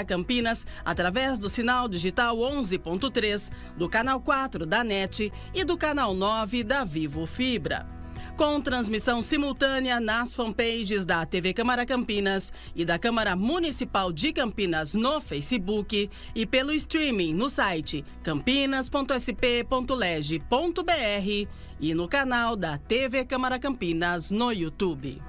Campinas, através do sinal digital 11.3, do canal 4 da NET e do canal 9 da Vivo Fibra. Com transmissão simultânea nas fanpages da TV Câmara Campinas e da Câmara Municipal de Campinas no Facebook e pelo streaming no site campinas.sp.leg.br e no canal da TV Câmara Campinas no YouTube.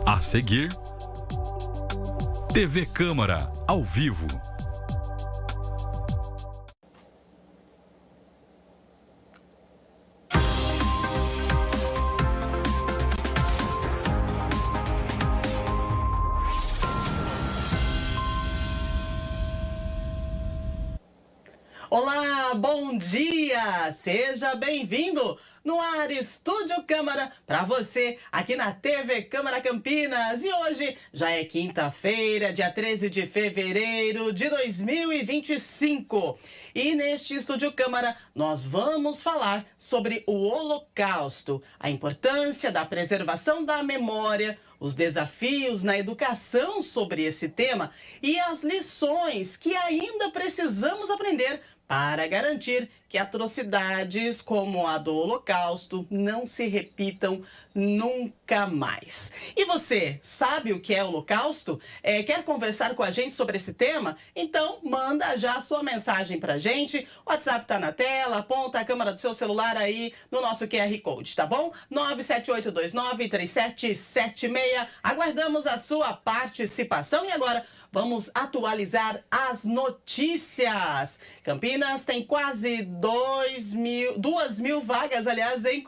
A seguir, TV Câmara, ao vivo. Olá, bom dia! Seja bem-vindo no ar Estúdio Câmara para você aqui na TV Câmara Campinas. E hoje já é quinta-feira, dia 13 de fevereiro de 2025. E neste Estúdio Câmara nós vamos falar sobre o Holocausto, a importância da preservação da memória, os desafios na educação sobre esse tema e as lições que ainda precisamos aprender para garantir que atrocidades como a do Holocausto não se repitam nunca mais. E você, sabe o que é Holocausto? Quer conversar com a gente sobre esse tema? Então, manda já a sua mensagem pra gente. O WhatsApp tá na tela, aponta a câmera do seu celular aí no nosso QR Code, tá bom? 978293776. Aguardamos a sua participação e agora vamos atualizar as notícias. Campinas tem quase 2 mil vagas, aliás, em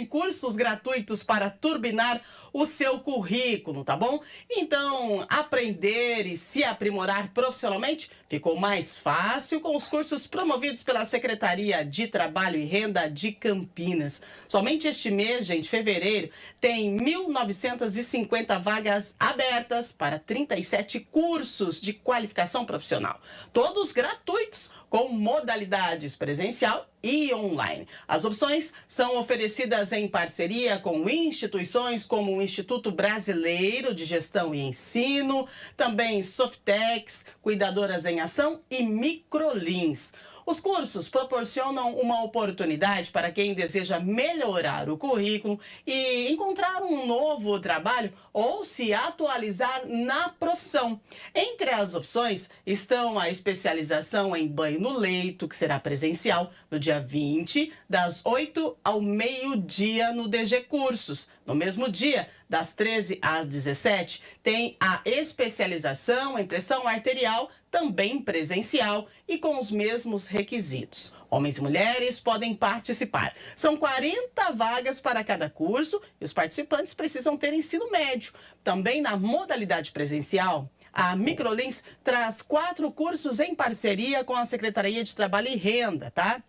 cursos gratuitos para turbinar o seu currículo, tá bom? Então, aprender e se aprimorar profissionalmente ficou mais fácil com os cursos promovidos pela Secretaria de Trabalho e Renda de Campinas. Somente este mês, gente, fevereiro, tem 1.950 vagas abertas para 37 cursos de qualificação profissional. Todos gratuitos, com modalidades presencial e online. As opções são oferecidas em parceria com instituições como o Instituto Brasileiro de Gestão e Ensino, também Softex, Cuidadoras em Ação e Microlins. Os cursos proporcionam uma oportunidade para quem deseja melhorar o currículo e encontrar um novo trabalho ou se atualizar na profissão. Entre as opções estão a especialização em banho no leito, que será presencial no dia 20, das 8 ao meio-dia no DG Cursos. No mesmo dia, das 13 às 17, tem a especialização em pressão arterial, também presencial e com os mesmos requisitos. Homens e mulheres podem participar. São 40 vagas para cada curso e os participantes precisam ter ensino médio. Também na modalidade presencial, a Microlins traz 4 cursos em parceria com a Secretaria de Trabalho e Renda, tá?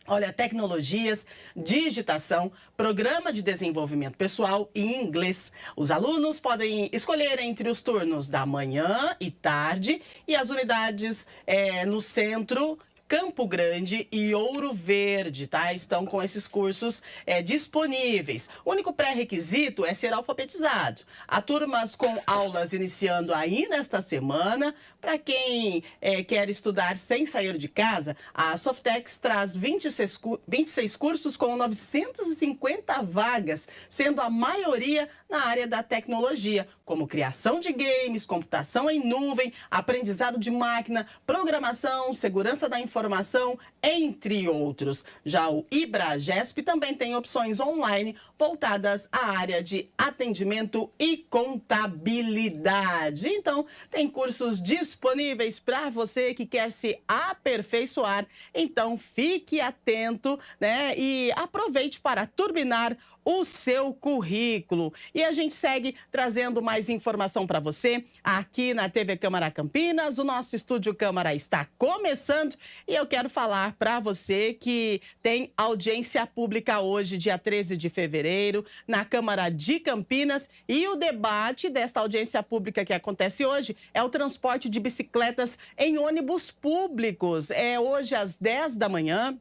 Olha, tecnologias, digitação, programa de desenvolvimento pessoal e inglês. Os alunos podem escolher entre os turnos da manhã e tarde e as unidades no centro, Campo Grande e Ouro Verde, tá? Estão com esses cursos disponíveis. O único pré-requisito é ser alfabetizado. Há turmas com aulas iniciando aí nesta semana. Para quem quer estudar sem sair de casa, a Softex traz 26 cursos com 950 vagas, sendo a maioria na área da tecnologia, como criação de games, computação em nuvem, aprendizado de máquina, programação, segurança da informação, entre outros. Já o IBRAGESP também tem opções online voltadas à área de atendimento e contabilidade. Então, tem cursos disponíveis para você que quer se aperfeiçoar. Então, fique atento, né? E aproveite para turbinar o seu currículo. E a gente segue trazendo mais informação para você aqui na TV Câmara Campinas. O nosso Estúdio Câmara está começando e eu quero falar para você que tem audiência pública hoje, dia 13 de fevereiro, na Câmara de Campinas. E o debate desta audiência pública que acontece hoje é o transporte de bicicletas em ônibus públicos. É hoje às 10 da manhã.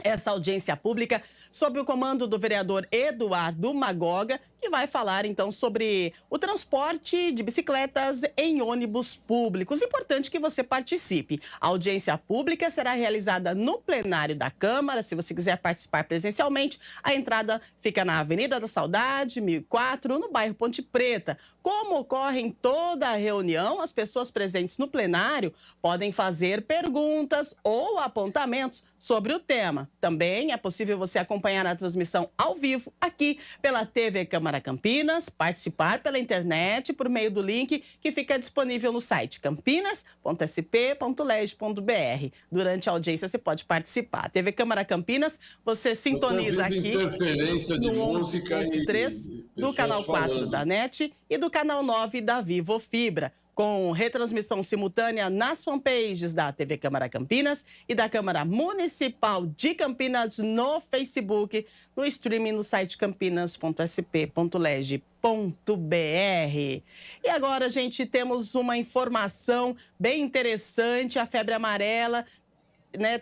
essa audiência pública sob o comando do vereador Eduardo Magoga, que vai falar então sobre o transporte de bicicletas em ônibus públicos. Importante que você participe. A audiência pública será realizada no plenário da Câmara. Se você quiser participar presencialmente, a entrada fica na Avenida da Saudade, 1004, no bairro Ponte Preta. Como ocorre em toda a reunião, as pessoas presentes no plenário podem fazer perguntas ou apontamentos sobre o tema. Também é possível você acompanhar a transmissão ao vivo aqui pela TV Câmara Campinas, participar pela internet por meio do link que fica disponível no site campinas.sp.leg.br. Durante a audiência você pode participar. TV Câmara Campinas, você sintoniza aqui no 11.3 do canal 4 da NET e do canal 9 da Vivo Fibra, com retransmissão simultânea nas fanpages da TV Câmara Campinas e da Câmara Municipal de Campinas no Facebook, no streaming no site campinas.sp.leg.br. E agora, gente, temos uma informação bem interessante, a febre amarela.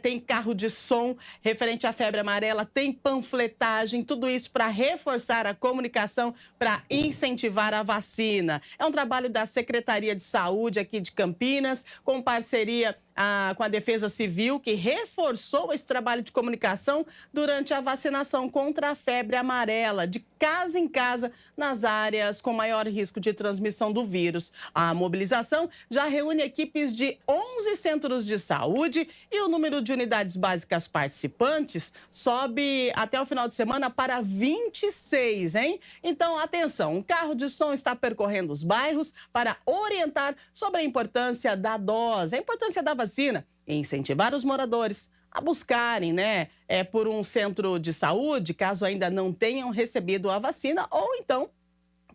Tem carro de som referente à febre amarela, tem panfletagem, tudo isso para reforçar a comunicação, para incentivar a vacina. É um trabalho da Secretaria de Saúde aqui de Campinas, com parceria com a Defesa Civil, que reforçou esse trabalho de comunicação durante a vacinação contra a febre amarela, de casa em casa, nas áreas com maior risco de transmissão do vírus. A mobilização já reúne equipes de 11 centros de saúde e o número de unidades básicas participantes sobe até o final de semana para 26, hein? Então, atenção, um carro de som está percorrendo os bairros para orientar sobre a importância da dose, a importância da vacina e incentivar os moradores a buscarem, por um centro de saúde, caso ainda não tenham recebido a vacina ou então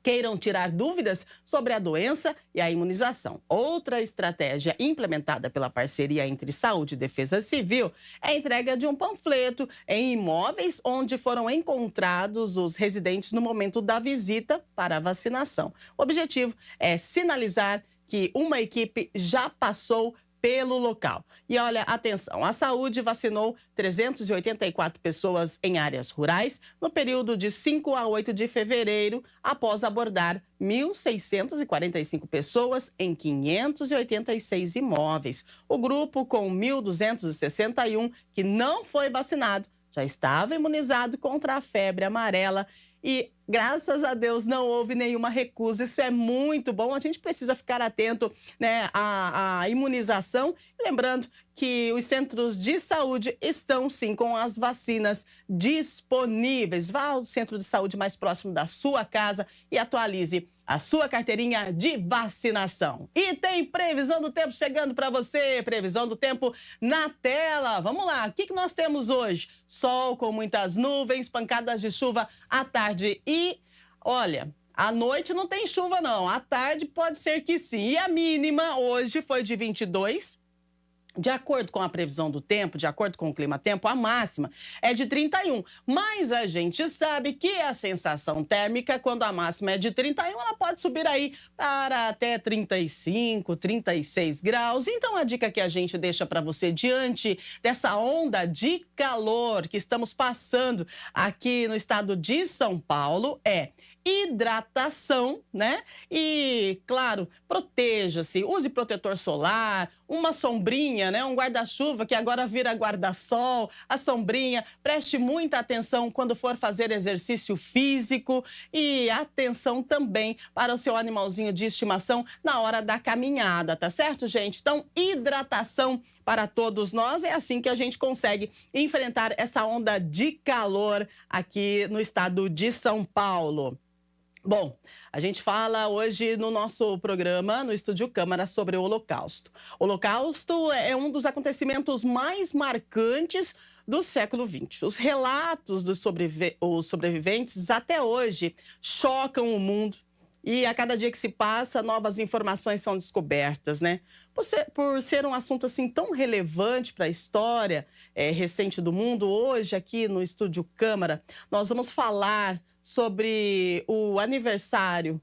queiram tirar dúvidas sobre a doença e a imunização. Outra estratégia implementada pela parceria entre Saúde e Defesa Civil é a entrega de um panfleto em imóveis onde foram encontrados os residentes no momento da visita para a vacinação. O objetivo é sinalizar que uma equipe já passou pelo local. E olha, atenção, a Saúde vacinou 384 pessoas em áreas rurais no período de 5 a 8 de fevereiro, após abordar 1.645 pessoas em 586 imóveis. O grupo, com 1.261 que não foi vacinado, já estava imunizado contra a febre amarela. E, graças a Deus, não houve nenhuma recusa. Isso é muito bom. A gente precisa ficar atento, à imunização. Lembrando que os centros de saúde estão, sim, com as vacinas disponíveis. Vá ao centro de saúde mais próximo da sua casa e atualize a sua carteirinha de vacinação. E tem previsão do tempo chegando para você, previsão do tempo na tela. Vamos lá, o que nós temos hoje? Sol com muitas nuvens, pancadas de chuva à tarde e, olha, à noite não tem chuva não, à tarde pode ser que sim. E a mínima hoje foi de 22. De acordo com a previsão do tempo, de acordo com o clima-tempo, a máxima é de 31. Mas a gente sabe que a sensação térmica, quando a máxima é de 31, ela pode subir aí para até 35, 36 graus. Então, a dica que a gente deixa para você diante dessa onda de calor que estamos passando aqui no estado de São Paulo é hidratação, E, claro, proteja-se, use protetor solar, uma sombrinha, um guarda-chuva que agora vira guarda-sol, a sombrinha. Preste muita atenção quando for fazer exercício físico e atenção também para o seu animalzinho de estimação na hora da caminhada, tá certo, gente? Então, hidratação para todos nós, é assim que a gente consegue enfrentar essa onda de calor aqui no estado de São Paulo. Bom, a gente fala hoje no nosso programa, no Estúdio Câmara, sobre o Holocausto. O Holocausto é um dos acontecimentos mais marcantes do século XX. Os relatos dos sobreviventes até hoje chocam o mundo. E a cada dia que se passa, novas informações são descobertas, Por ser um assunto assim tão relevante para a história recente do mundo, hoje aqui no Estúdio Câmara, nós vamos falar sobre o aniversário,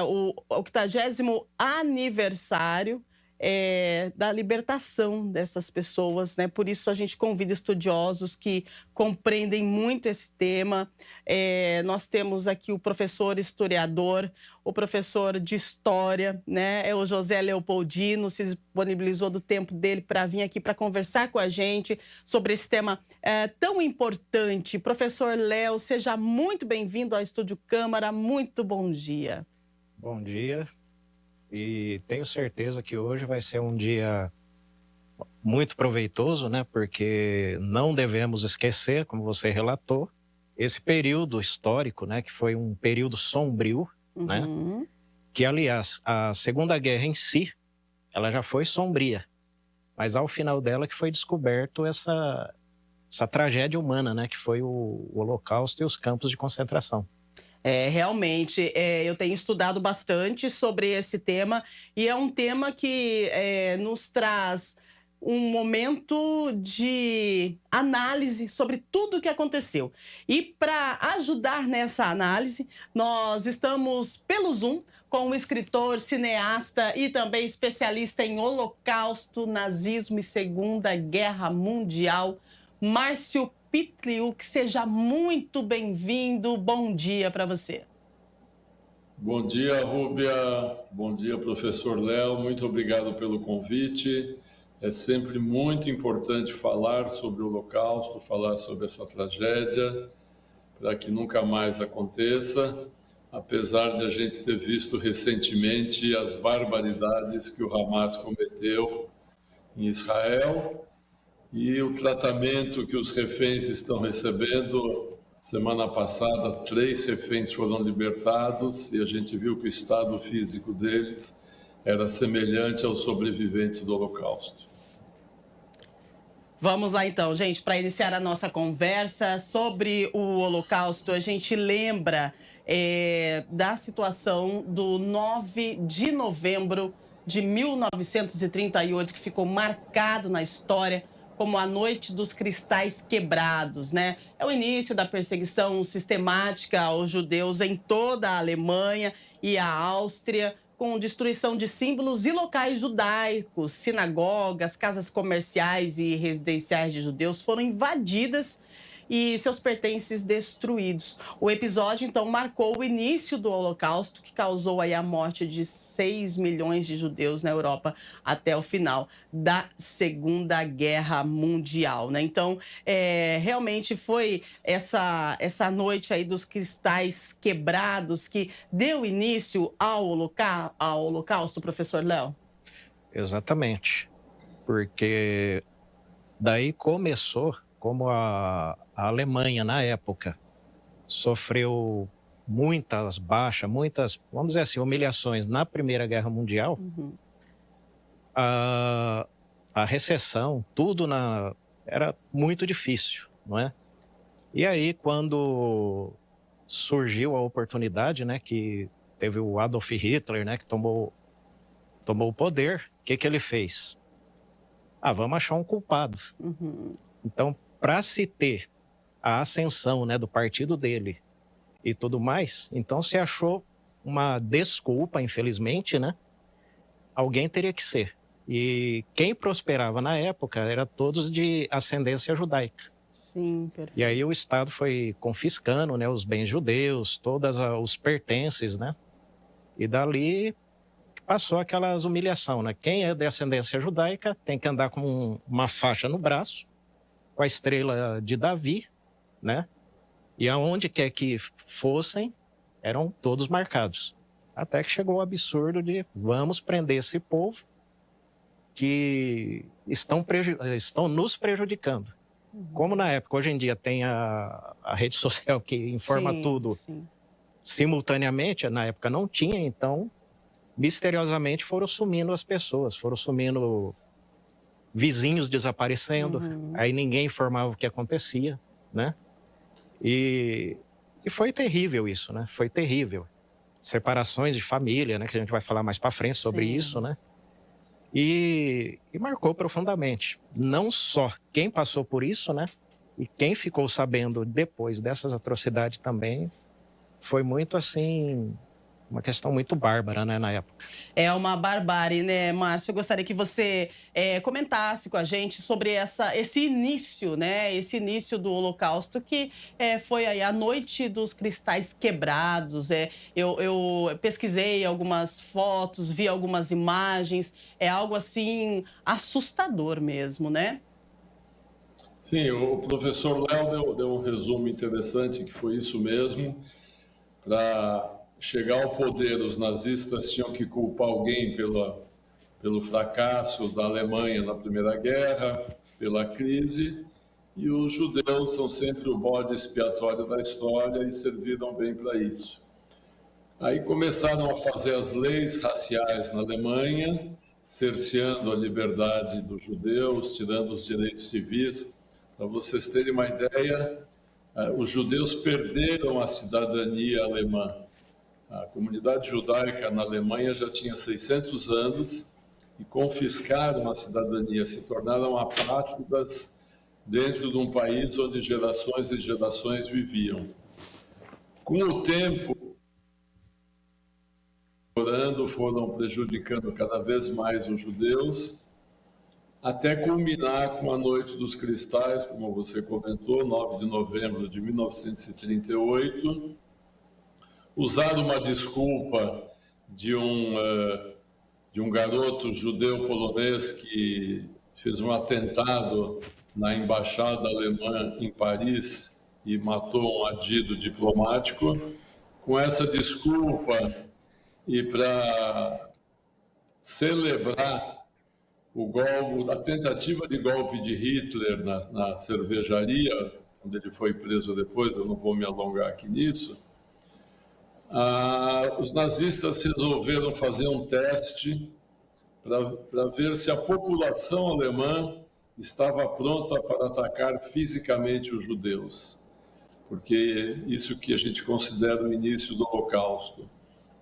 o 80º aniversário da libertação dessas pessoas, né? Por isso a gente convida estudiosos que compreendem muito esse tema. Nós temos aqui o professor historiador, o professor de história, né? É o José Leopoldino, se disponibilizou do tempo dele para vir aqui para conversar com a gente sobre esse tema tão importante. Professor Léo, seja muito bem-vindo ao Estúdio Câmara. Muito bom dia. Bom dia. E tenho certeza que hoje vai ser um dia muito proveitoso, né? Porque não devemos esquecer, como você relatou, esse período histórico, né? Que foi um período sombrio, né? Que, aliás, a Segunda Guerra em si, ela já foi sombria. Mas ao final dela que foi descoberto essa tragédia humana, né? Que foi o Holocausto e os campos de concentração. Realmente, eu tenho estudado bastante sobre esse tema e é um tema que nos traz um momento de análise sobre tudo o que aconteceu. E para ajudar nessa análise, nós estamos pelo Zoom com o escritor, cineasta e também especialista em Holocausto, Nazismo e Segunda Guerra Mundial, Márcio Pitliuk. Seja muito bem-vindo. Bom dia para você. Bom dia, Rúbia. Bom dia, professor Léo. Muito obrigado pelo convite. É sempre muito importante falar sobre o Holocausto, falar sobre essa tragédia, para que nunca mais aconteça, apesar de a gente ter visto recentemente as barbaridades que o Hamas cometeu em Israel. E o tratamento que os reféns estão recebendo, semana passada, 3 reféns foram libertados e a gente viu que o estado físico deles era semelhante aos sobreviventes do Holocausto. Vamos lá então, gente, para iniciar a nossa conversa sobre o Holocausto, a gente lembra da situação do 9 de novembro de 1938, que ficou marcado na história como a Noite dos Cristais Quebrados, né? É o início da perseguição sistemática aos judeus em toda a Alemanha e a Áustria, com destruição de símbolos e locais judaicos, sinagogas, casas comerciais e residenciais de judeus foram invadidas e seus pertences destruídos. O episódio, então, marcou o início do Holocausto, que causou aí a morte de 6 milhões de judeus na Europa até o final da Segunda Guerra Mundial, né? Então, realmente foi essa noite aí dos cristais quebrados que deu início ao Holocausto, professor Léo? Exatamente. Porque daí começou, como a Alemanha, na época, sofreu muitas baixas, vamos dizer assim, humilhações na Primeira Guerra Mundial, a recessão, tudo era muito difícil, não é? E aí, quando surgiu a oportunidade, né, que teve o Adolf Hitler, né, que tomou o poder, o que ele fez? Vamos achar um culpado. Então, para se ter a ascensão, né, do partido dele e tudo mais, então se achou uma desculpa, infelizmente, né? Alguém teria que ser. E quem prosperava na época era todos de ascendência judaica. Sim, perfeito. E aí o Estado foi confiscando, né, os bens judeus, todos os pertences, né? E dali passou aquelas humilhações, né? Quem é de ascendência judaica tem que andar com uma faixa no braço, com a estrela de Davi, né? E aonde quer que fossem, eram todos marcados. Até que chegou o absurdo de vamos prender esse povo que estão nos prejudicando. Como na época, hoje em dia, tem a rede social que informa tudo simultaneamente, na época não tinha, então, misteriosamente foram sumindo as pessoas, foram sumindo vizinhos desaparecendo, aí ninguém informava o que acontecia, né? E foi terrível isso, né? Foi terrível. Separações de família, né? Que a gente vai falar mais para frente sobre isso, né? E marcou profundamente. Não só quem passou por isso, né? E quem ficou sabendo depois dessas atrocidades também foi muito assim Uma questão muito bárbara, né, na época. É uma barbárie, né, Márcio? Eu gostaria que você comentasse com a gente sobre esse início, né? Esse início do Holocausto, que foi aí a Noite dos Cristais Quebrados. Eu pesquisei algumas fotos, vi algumas imagens. É algo, assim, assustador mesmo, né? Sim, o professor Léo deu um resumo interessante, que foi isso mesmo. Para chegar ao poder, os nazistas tinham que culpar alguém pelo fracasso da Alemanha na Primeira Guerra, pela crise, e os judeus são sempre o bode expiatório da história e serviram bem para isso. Aí começaram a fazer as leis raciais na Alemanha, cerceando a liberdade dos judeus, tirando os direitos civis. Para vocês terem uma ideia, os judeus perderam a cidadania alemã. A comunidade judaica na Alemanha já tinha 600 anos e confiscaram a cidadania, se tornaram apátridas dentro de um país onde gerações e gerações viviam. Com o tempo, foram prejudicando cada vez mais os judeus, até culminar com a Noite dos Cristais, como você comentou, 9 de novembro de 1938, usaram uma desculpa de um garoto judeu polonês que fez um atentado na embaixada alemã em Paris e matou um adido diplomático. Com essa desculpa e para celebrar a tentativa de golpe de Hitler na cervejaria, onde ele foi preso depois, eu não vou me alongar aqui nisso, os nazistas resolveram fazer um teste para ver se a população alemã estava pronta para atacar fisicamente os judeus, porque isso que a gente considera o início do Holocausto.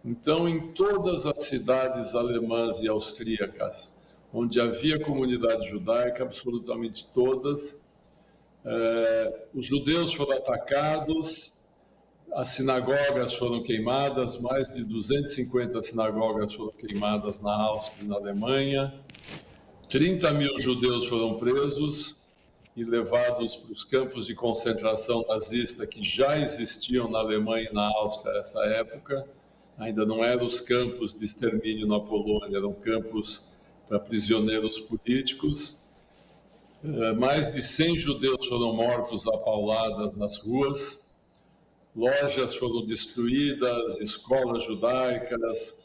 Então, em todas as cidades alemãs e austríacas, onde havia comunidade judaica, absolutamente todas, os judeus foram atacados, as sinagogas foram queimadas, mais de 250 sinagogas foram queimadas na Áustria e na Alemanha, 30 mil judeus foram presos e levados para os campos de concentração nazista que já existiam na Alemanha e na Áustria nessa época. Ainda não eram os campos de extermínio na Polônia, eram campos para prisioneiros políticos. Mais de 100 judeus foram mortos a pauladas nas ruas, lojas foram destruídas, escolas judaicas.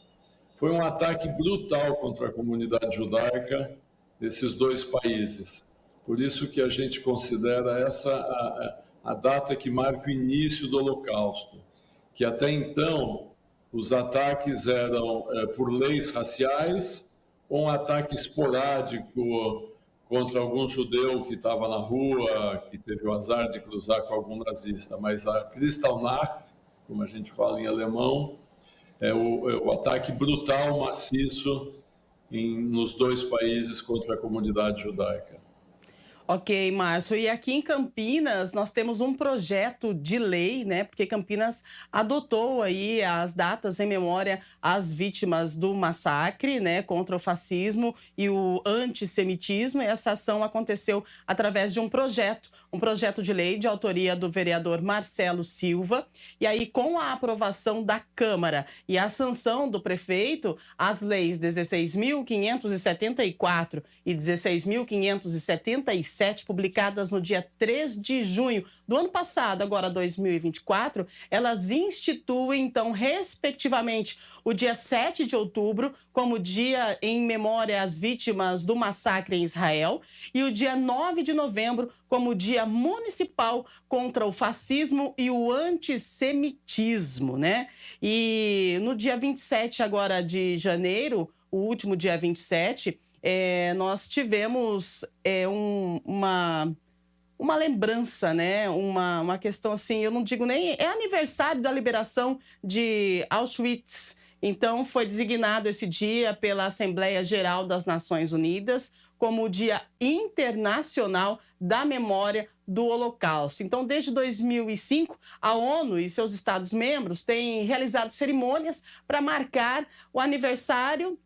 Foi um ataque brutal contra a comunidade judaica desses dois países. Por isso que a gente considera essa a data que marca o início do Holocausto, que até então os ataques eram por leis raciais ou um ataque esporádico contra algum judeu que estava na rua, que teve o azar de cruzar com algum nazista. Mas a Kristallnacht, como a gente fala em alemão, é o ataque brutal, maciço nos dois países contra a comunidade judaica. Ok, Márcio. E aqui em Campinas nós temos um projeto de lei, né? Porque Campinas adotou aí as datas em memória às vítimas do massacre, né? Contra o fascismo e o antissemitismo. E essa ação aconteceu através de um projeto de lei de autoria do vereador Marcelo Silva. E aí, com a aprovação da Câmara e a sanção do prefeito, as leis 16.574 e 16.577, publicadas no dia 3 de junho do ano passado, agora 2024, elas instituem, então, respectivamente, o dia 7 de outubro como dia em memória às vítimas do massacre em Israel e o dia 9 de novembro como dia municipal contra o fascismo e o antissemitismo, né? E no dia 27 agora de janeiro, o último dia 27, nós tivemos uma lembrança, né? Uma questão assim, eu não digo nem... É aniversário da liberação de Auschwitz. Então, foi designado esse dia pela Assembleia Geral das Nações Unidas como o Dia Internacional da Memória do Holocausto. Então, desde 2005, a ONU e seus Estados-membros têm realizado cerimônias para marcar o aniversário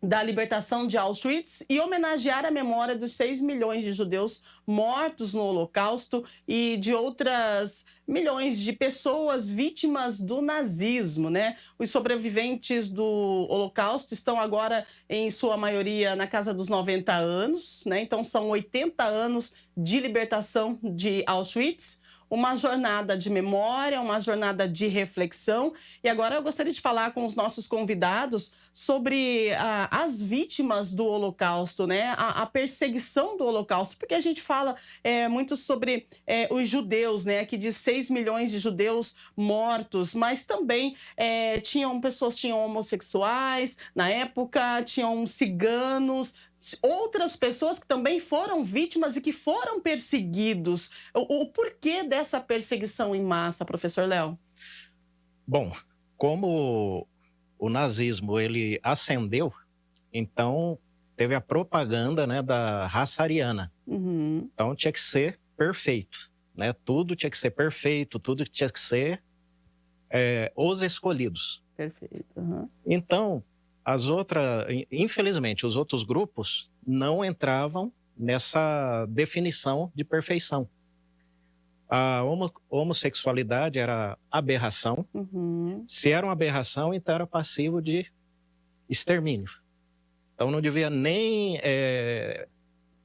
da libertação de Auschwitz e homenagear a memória dos 6 milhões de judeus mortos no Holocausto e de outras milhões de pessoas vítimas do nazismo, né? Os sobreviventes do Holocausto estão agora, em sua maioria, na casa dos 90 anos, né? Então, são 80 anos de libertação de Auschwitz. Uma jornada de memória, uma jornada de reflexão. E agora eu gostaria de falar com os nossos convidados sobre as vítimas do Holocausto, né? A perseguição do Holocausto, porque a gente fala muito sobre os judeus, né? Que diz 6 milhões de judeus mortos, mas também tinham homossexuais na época, tinham ciganos, outras pessoas que também foram vítimas e que foram perseguidos. O porquê dessa perseguição em massa, professor Léo? Bom, como o nazismo ele ascendeu, então teve a propaganda, né, da raça ariana. Uhum. Então tinha que ser perfeito, né? Tudo tinha que ser perfeito, tudo tinha que ser os escolhidos. Perfeito. Uhum. Então, infelizmente, os outros grupos não entravam nessa definição de perfeição. A homossexualidade era aberração. Uhum. Se era uma aberração, então era passivo de extermínio. Então não devia nem,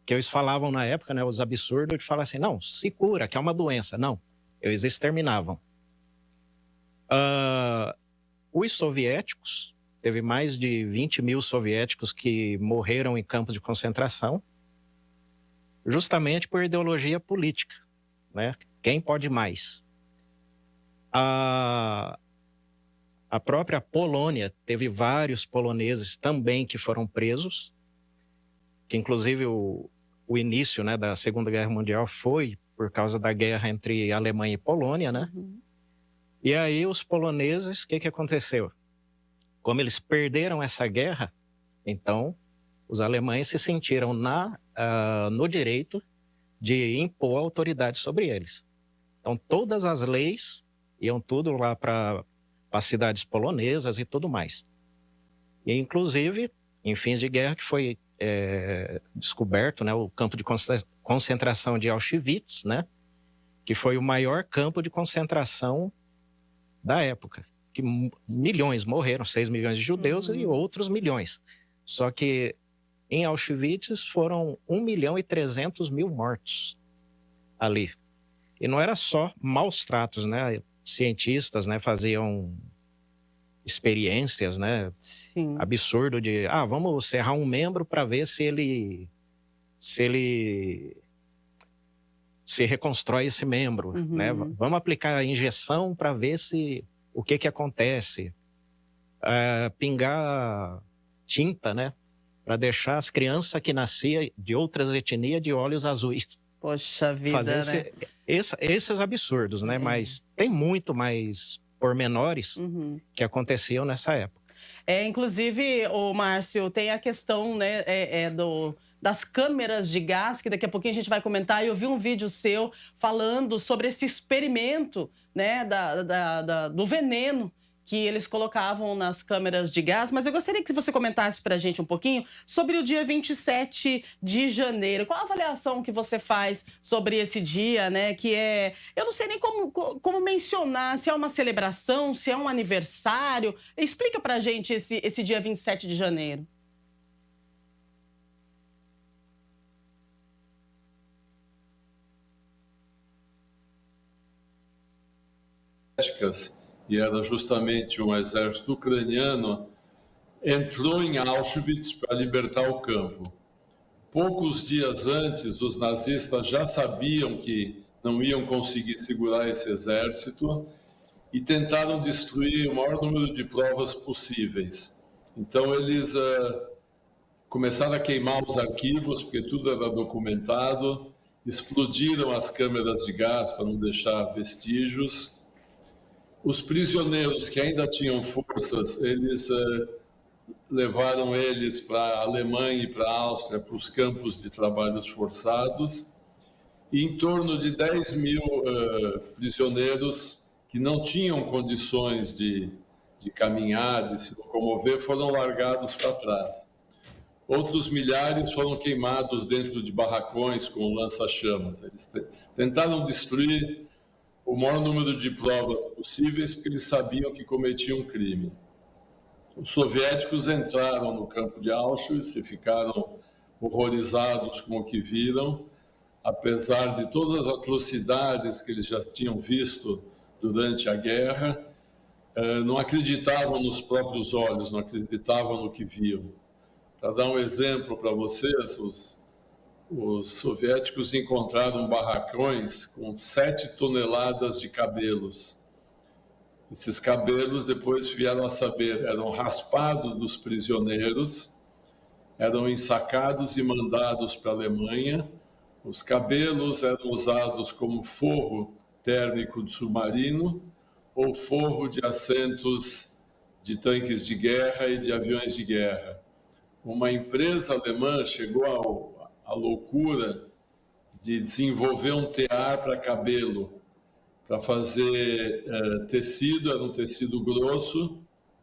que eles falavam na época, né, os absurdos de falar assim, não, se cura, que é uma doença. Não, eles exterminavam. Os soviéticos, teve mais de 20 mil soviéticos que morreram em campos de concentração, justamente por ideologia política, né? Quem pode mais? A própria Polônia teve vários poloneses também que foram presos, que inclusive o início, né, da Segunda Guerra Mundial foi por causa da guerra entre Alemanha e Polônia, né? Uhum. E aí os poloneses, o que aconteceu? Como eles perderam essa guerra, então os alemães se sentiram no direito de impor autoridade sobre eles. Então todas as leis iam tudo lá para as cidades polonesas e tudo mais. E inclusive, em fins de guerra, que foi descoberto, né, o campo de concentração de Auschwitz, né, que foi o maior campo de concentração da época. Que milhões morreram, 6 milhões de judeus e outros milhões. Só que em Auschwitz foram 1.300.000 mortos ali. E não era só maus tratos, né? Cientistas, né, faziam experiências, né? Sim. Absurdo de, vamos serrar um membro para ver se ele se reconstrói esse membro, né? Vamos aplicar a injeção para ver o que acontece. Pingar tinta, né? Para deixar as crianças que nasciam de outras etnias de olhos azuis. Poxa vida, né? Esses absurdos, né? Mas tem muito mais pormenores que aconteciam nessa época. Inclusive, o Márcio, tem a questão, né, das câmeras de gás, que daqui a pouquinho a gente vai comentar. Eu vi um vídeo seu falando sobre esse experimento, né, do veneno que eles colocavam nas câmeras de gás. Mas eu gostaria que você comentasse para a gente um pouquinho sobre o dia 27 de janeiro. Qual a avaliação que você faz sobre esse dia, né? Que eu não sei nem como mencionar, se é uma celebração, se é um aniversário. Explica para a gente esse dia 27 de janeiro. E era justamente um exército ucraniano, entrou em Auschwitz para libertar o campo. Poucos dias antes, os nazistas já sabiam que não iam conseguir segurar esse exército e tentaram destruir o maior número de provas possíveis. Então, eles começaram a queimar os arquivos, porque tudo era documentado, explodiram as câmeras de gás para não deixar vestígios. Os prisioneiros que ainda tinham forças, eles levaram eles para a Alemanha e para a Áustria, para os campos de trabalhos forçados, e em torno de 10 mil prisioneiros que não tinham condições de caminhar, de se locomover, foram largados para trás. Outros milhares foram queimados dentro de barracões com lança-chamas. Eles tentaram destruir o maior número de provas possíveis porque eles sabiam que cometiam um crime. Os soviéticos entraram no campo de Auschwitz e ficaram horrorizados com o que viram, apesar de todas as atrocidades que eles já tinham visto durante a guerra, não acreditavam nos próprios olhos, não acreditavam no que viam. Para dar um exemplo para vocês, os soviéticos encontraram barracões com 7 toneladas de cabelos. Esses cabelos, depois vieram a saber, eram raspados dos prisioneiros, eram ensacados e mandados para a Alemanha. Os cabelos eram usados como forro térmico de submarino ou forro de assentos de tanques de guerra e de aviões de guerra. Uma empresa alemã chegou à loucura de desenvolver um tear para cabelo, para fazer tecido, era um tecido grosso,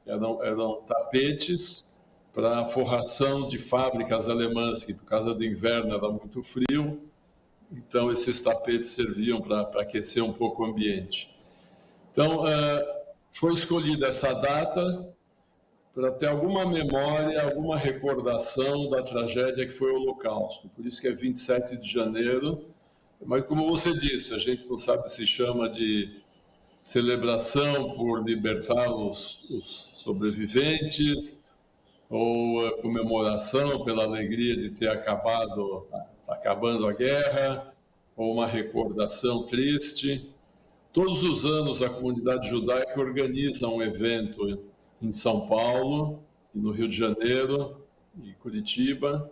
eram tapetes para forração de fábricas alemãs, que por causa do inverno era muito frio, então esses tapetes serviam para aquecer um pouco o ambiente. Então, foi escolhida essa data para ter alguma memória, alguma recordação da tragédia que foi o Holocausto. Por isso que é 27 de janeiro. Mas, como você disse, a gente não sabe se chama de celebração por libertar os sobreviventes ou comemoração pela alegria de ter acabando a guerra, ou uma recordação triste. Todos os anos, a comunidade judaica organiza um evento em São Paulo, e no Rio de Janeiro e Curitiba,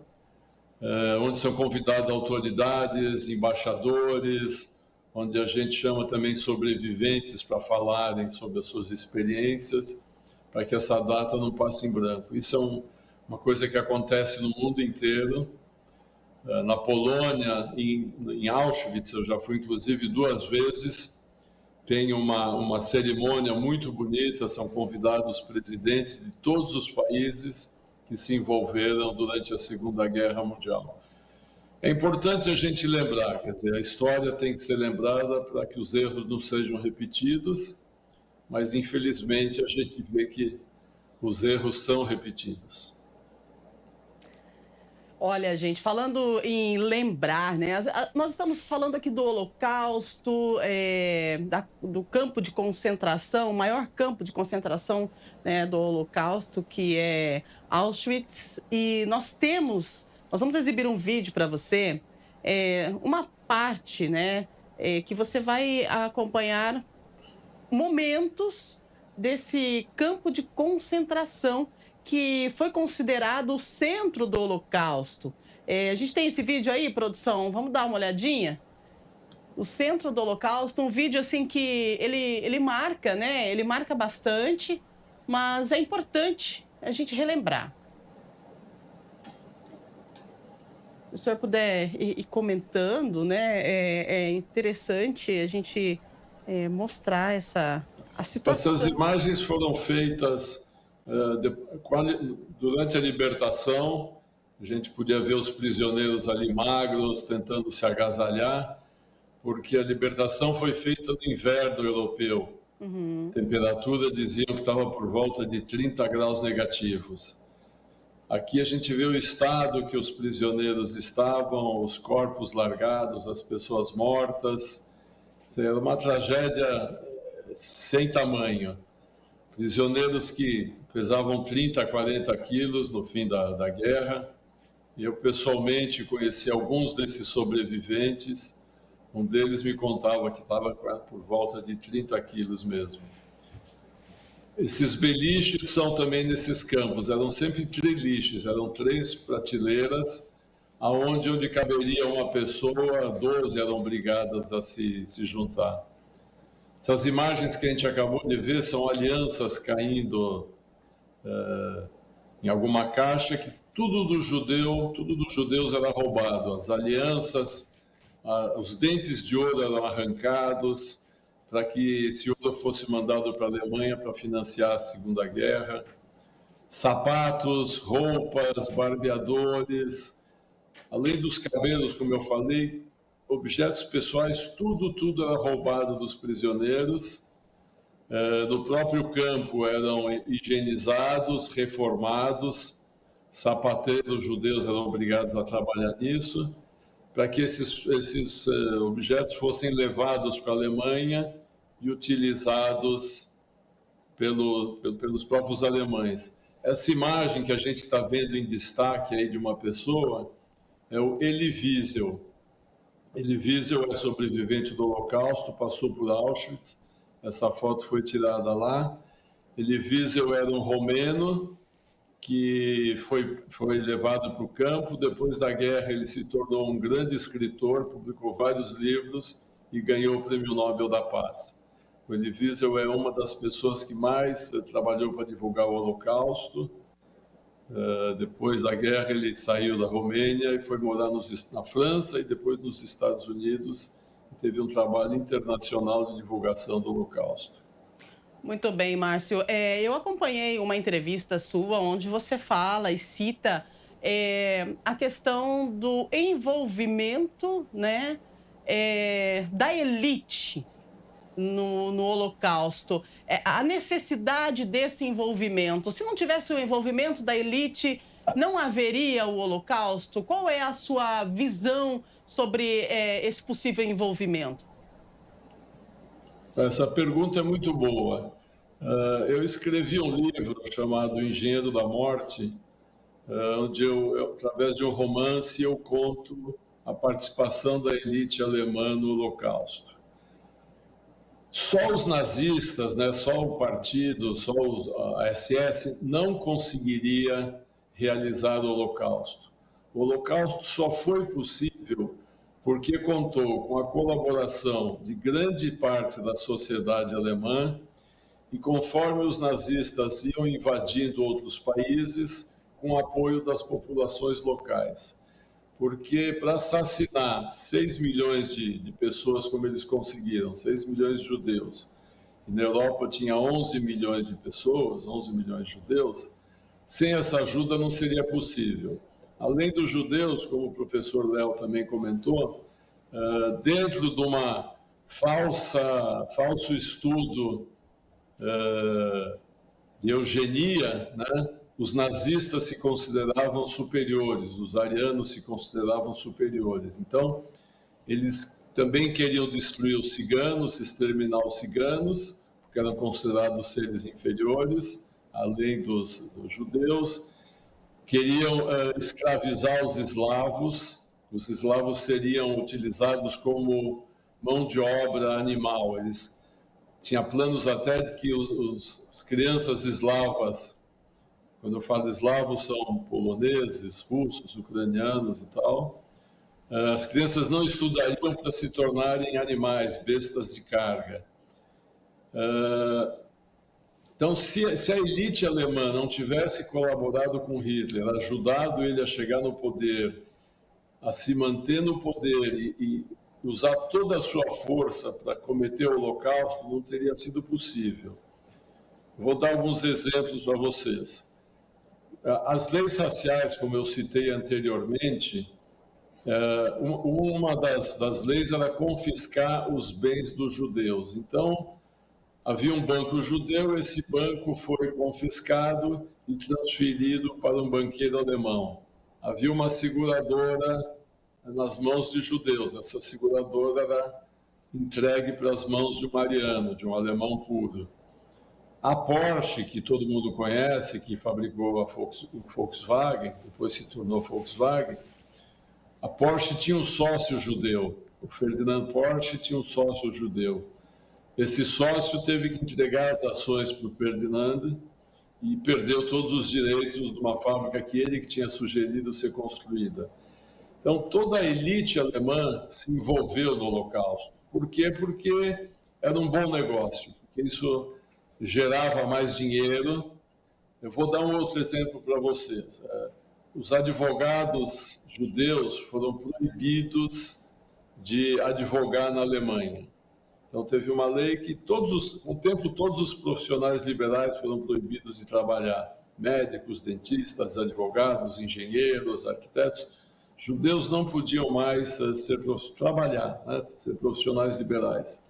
onde são convidadas autoridades, embaixadores, onde a gente chama também sobreviventes para falarem sobre as suas experiências, para que essa data não passe em branco. Isso é uma coisa que acontece no mundo inteiro. Na Polônia, em Auschwitz, eu já fui inclusive 2 vezes, tem uma cerimônia muito bonita, são convidados presidentes de todos os países que se envolveram durante a Segunda Guerra Mundial. É importante a gente lembrar, quer dizer, a história tem que ser lembrada para que os erros não sejam repetidos, mas infelizmente a gente vê que os erros são repetidos. Olha, gente, falando em lembrar, né? Nós estamos falando aqui do Holocausto, do campo de concentração, o maior campo de concentração, né, do Holocausto, que é Auschwitz. E nós vamos exibir um vídeo para você, uma parte, né, que você vai acompanhar momentos desse campo de concentração que foi considerado o centro do Holocausto. A gente tem esse vídeo aí, produção? Vamos dar uma olhadinha? O centro do Holocausto, um vídeo assim que ele marca, né? Ele marca bastante, mas é importante a gente relembrar. Se o senhor puder ir comentando, né? É interessante a gente mostrar a situação. Essas imagens foram feitas durante a libertação. A gente podia ver os prisioneiros ali magros, tentando se agasalhar, porque a libertação foi feita no inverno europeu. A temperatura diziam que estava por volta de 30 graus negativos. Aqui a gente vê o estado que os prisioneiros estavam, os corpos largados, as pessoas mortas. Era uma tragédia sem tamanho. Prisioneiros que pesavam 30 a 40 quilos no fim da guerra. Eu, pessoalmente, conheci alguns desses sobreviventes. Um deles me contava que estava por volta de 30 quilos mesmo. Esses beliches são também nesses campos. Eram sempre treliches, eram 3 prateleiras, onde caberia uma pessoa, 12 eram obrigadas a se juntar. Essas imagens que a gente acabou de ver são alianças caindo em alguma caixa que tudo dos judeus era roubado, as alianças, os dentes de ouro eram arrancados para que esse ouro fosse mandado para a Alemanha para financiar a Segunda Guerra. Sapatos, roupas, barbeadores, além dos cabelos, como eu falei, objetos pessoais, tudo era roubado dos prisioneiros. No próprio campo eram higienizados, reformados, sapateiros judeus eram obrigados a trabalhar nisso, para que esses objetos fossem levados para a Alemanha e utilizados pelos próprios alemães. Essa imagem que a gente está vendo em destaque aí de uma pessoa é o Elie Wiesel. Elie Wiesel é sobrevivente do Holocausto, passou por Auschwitz. Essa foto foi tirada lá. Elie Wiesel era um romeno que foi levado para o campo. Depois da guerra, ele se tornou um grande escritor, publicou vários livros e ganhou o Prêmio Nobel da Paz. O Elie Wiesel é uma das pessoas que mais trabalhou para divulgar o Holocausto. Depois da guerra, ele saiu da Romênia e foi morar na França e depois nos Estados Unidos. Teve um trabalho internacional de divulgação do Holocausto. Muito bem, Márcio. Eu acompanhei uma entrevista sua onde você fala e cita a questão do envolvimento, né, da elite no Holocausto. A necessidade desse envolvimento. Se não tivesse o envolvimento da elite, não haveria o Holocausto? Qual é a sua visão sobre esse possível envolvimento? Essa pergunta é muito boa. Eu escrevi um livro chamado Engenheiro da Morte, onde através de um romance, eu conto a participação da elite alemã no Holocausto. Só os nazistas, né, só o partido, só a SS não conseguiria realizar o Holocausto. O Holocausto só foi possível porque contou com a colaboração de grande parte da sociedade alemã e conforme os nazistas iam invadindo outros países, com o apoio das populações locais. Porque para assassinar 6 milhões de pessoas, como eles conseguiram, 6 milhões de judeus, e na Europa tinha 11 milhões de pessoas, 11 milhões de judeus, sem essa ajuda não seria possível. Além dos judeus, como o professor Léo também comentou, dentro de uma falso estudo de eugenia, né, os nazistas se consideravam superiores, os arianos se consideravam superiores. Então, eles também queriam destruir os ciganos, exterminar os ciganos, porque eram considerados seres inferiores, além dos judeus. Queriam escravizar os eslavos seriam utilizados como mão de obra animal. Eles tinham planos até de que as crianças eslavas, quando eu falo eslavos, são poloneses, russos, ucranianos e tal, as crianças não estudariam para se tornarem animais, bestas de carga. Então, se a elite alemã não tivesse colaborado com Hitler, ajudado ele a chegar no poder, a se manter no poder e usar toda a sua força para cometer o Holocausto, não teria sido possível. Vou dar alguns exemplos para vocês. As leis raciais, como eu citei anteriormente, uma das leis era confiscar os bens dos judeus. Então, havia um banco judeu, esse banco foi confiscado e transferido para um banqueiro alemão. Havia uma seguradora nas mãos de judeus, essa seguradora era entregue para as mãos de um ariano, de um alemão puro. A Porsche, que todo mundo conhece, que fabricou a Volkswagen, depois se tornou Volkswagen, a Porsche tinha um sócio judeu, o Ferdinand Porsche tinha um sócio judeu. Esse sócio teve que entregar as ações para o Ferdinand e perdeu todos os direitos de uma fábrica que ele que tinha sugerido ser construída. Então, toda a elite alemã se envolveu no Holocausto. Por quê? Porque era um bom negócio, porque isso gerava mais dinheiro Eu vou dar um outro exemplo para vocês. Os advogados judeus foram proibidos de advogar na Alemanha. Então, teve uma lei que, com o tempo, todos os profissionais liberais foram proibidos de trabalhar. Médicos, dentistas, advogados, engenheiros, arquitetos. Judeus não podiam mais trabalhar, né? Ser profissionais liberais.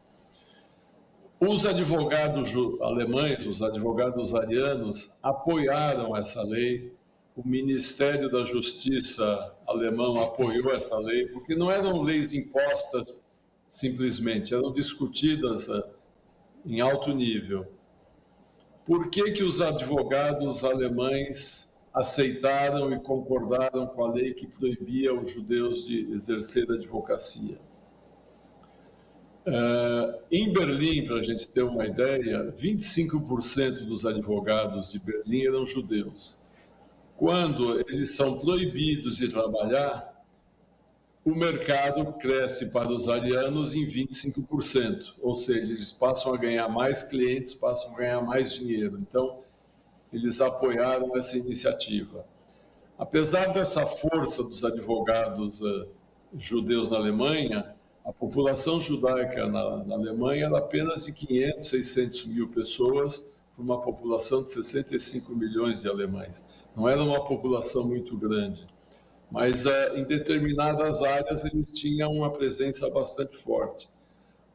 Os advogados alemães, os advogados arianos, apoiaram essa lei. O Ministério da Justiça alemão apoiou essa lei, porque não eram leis impostas simplesmente, eram discutidas em alto nível. Por que os advogados alemães aceitaram e concordaram com a lei que proibia os judeus de exercer a advocacia? Em Berlim, para a gente ter uma ideia, 25% dos advogados de Berlim eram judeus. Quando eles são proibidos de trabalhar, o mercado cresce para os arianos em 25%, ou seja, eles passam a ganhar mais clientes, passam a ganhar mais dinheiro. Então, eles apoiaram essa iniciativa. Apesar dessa força dos advogados judeus na Alemanha, a população judaica na Alemanha era apenas de 500, 600 mil pessoas, para uma população de 65 milhões de alemães. Não era uma população muito grande, mas em determinadas áreas eles tinham uma presença bastante forte,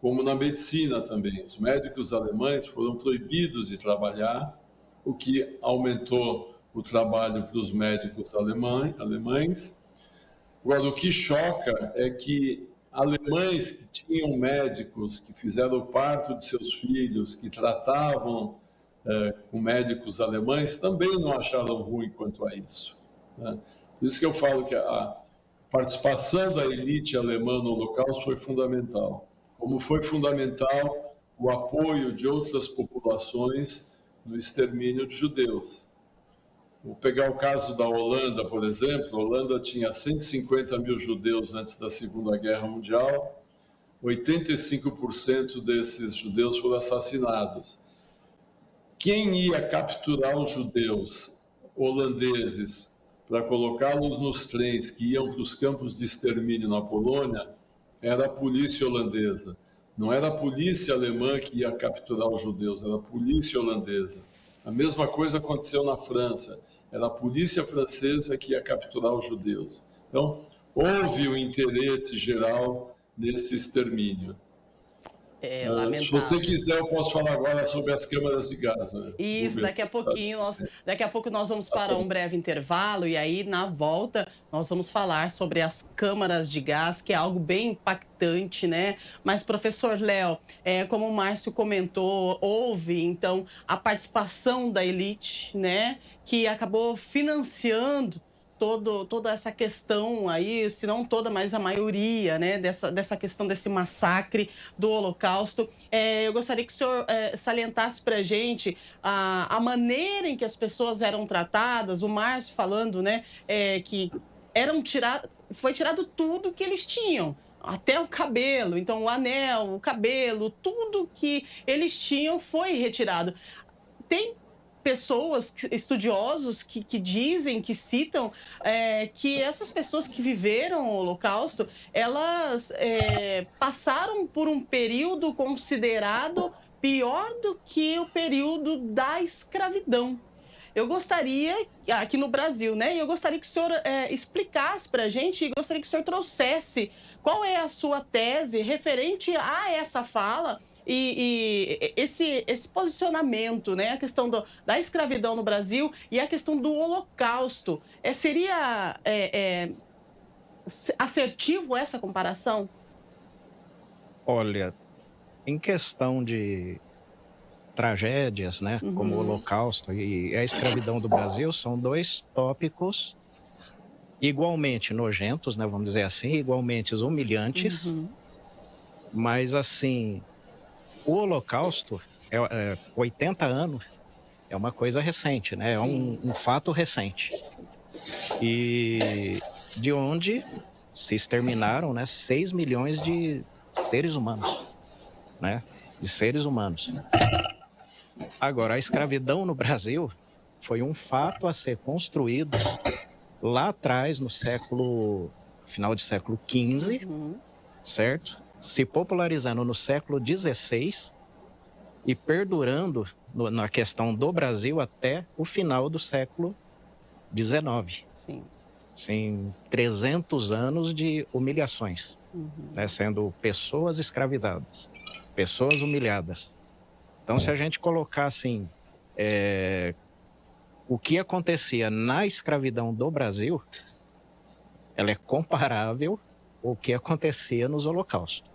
como na medicina também. Os médicos alemães foram proibidos de trabalhar, o que aumentou o trabalho para os médicos alemães. Agora, o que choca é que alemães que tinham médicos que fizeram o parto de seus filhos, que tratavam com médicos alemães, também não acharam ruim quanto a isso, né? Por isso que eu falo que a participação da elite alemã no Holocausto foi fundamental. Como foi fundamental o apoio de outras populações no extermínio de judeus. Vou pegar o caso da Holanda, por exemplo. A Holanda tinha 150 mil judeus antes da Segunda Guerra Mundial. 85% desses judeus foram assassinados. Quem ia capturar os judeus holandeses para colocá-los nos trens que iam para os campos de extermínio na Polônia era a polícia holandesa. Não era a polícia alemã que ia capturar os judeus, era a polícia holandesa. A mesma coisa aconteceu na França. Era a polícia francesa que ia capturar os judeus. Então, houve um interesse geral nesse extermínio. Se você quiser, eu posso falar agora sobre as câmaras de gás, né? Isso, daqui a pouco nós vamos para um breve intervalo e aí, na volta, nós vamos falar sobre as câmaras de gás, que é algo bem impactante, né? Mas, professor Léo, como o Márcio comentou, houve, então, a participação da elite, né? Que acabou financiando toda essa questão aí, se não toda, mas a maioria, né, dessa questão desse massacre do Holocausto. Eu gostaria que o senhor salientasse para a gente a maneira em que as pessoas eram tratadas, o Márcio falando, né, que foi tirado tudo que eles tinham, até o cabelo, então o anel, o cabelo, tudo que eles tinham foi retirado. Tem pessoas, estudiosos que dizem, que citam que essas pessoas que viveram o Holocausto, elas passaram por um período considerado pior do que o período da escravidão. Eu gostaria, aqui no Brasil, né? Eu gostaria que o senhor explicasse para a gente e gostaria que o senhor trouxesse qual é a sua tese referente a essa fala e esse posicionamento, né? A questão da escravidão no Brasil e a questão do Holocausto. Seria assertivo essa comparação? Olha, em questão de tragédias, né, como o Holocausto e a escravidão do Brasil, são dois tópicos igualmente nojentos, né, vamos dizer assim, igualmente humilhantes, mas assim, o Holocausto, 80 anos, é uma coisa recente, né, é um fato recente, e de onde se exterminaram, né, 6 milhões de seres humanos, né, de seres humanos. Agora, a escravidão no Brasil Foi um fato a ser construído lá atrás, no final do século XV, certo? Se popularizando no século XVI e perdurando na questão do Brasil até o final do século XIX. Sim. Sim, 300 anos de humilhações, né? Sendo pessoas escravizadas, pessoas humilhadas. Então, se a gente colocar assim, o que acontecia na escravidão do Brasil, ela é comparável ao que acontecia nos holocaustos.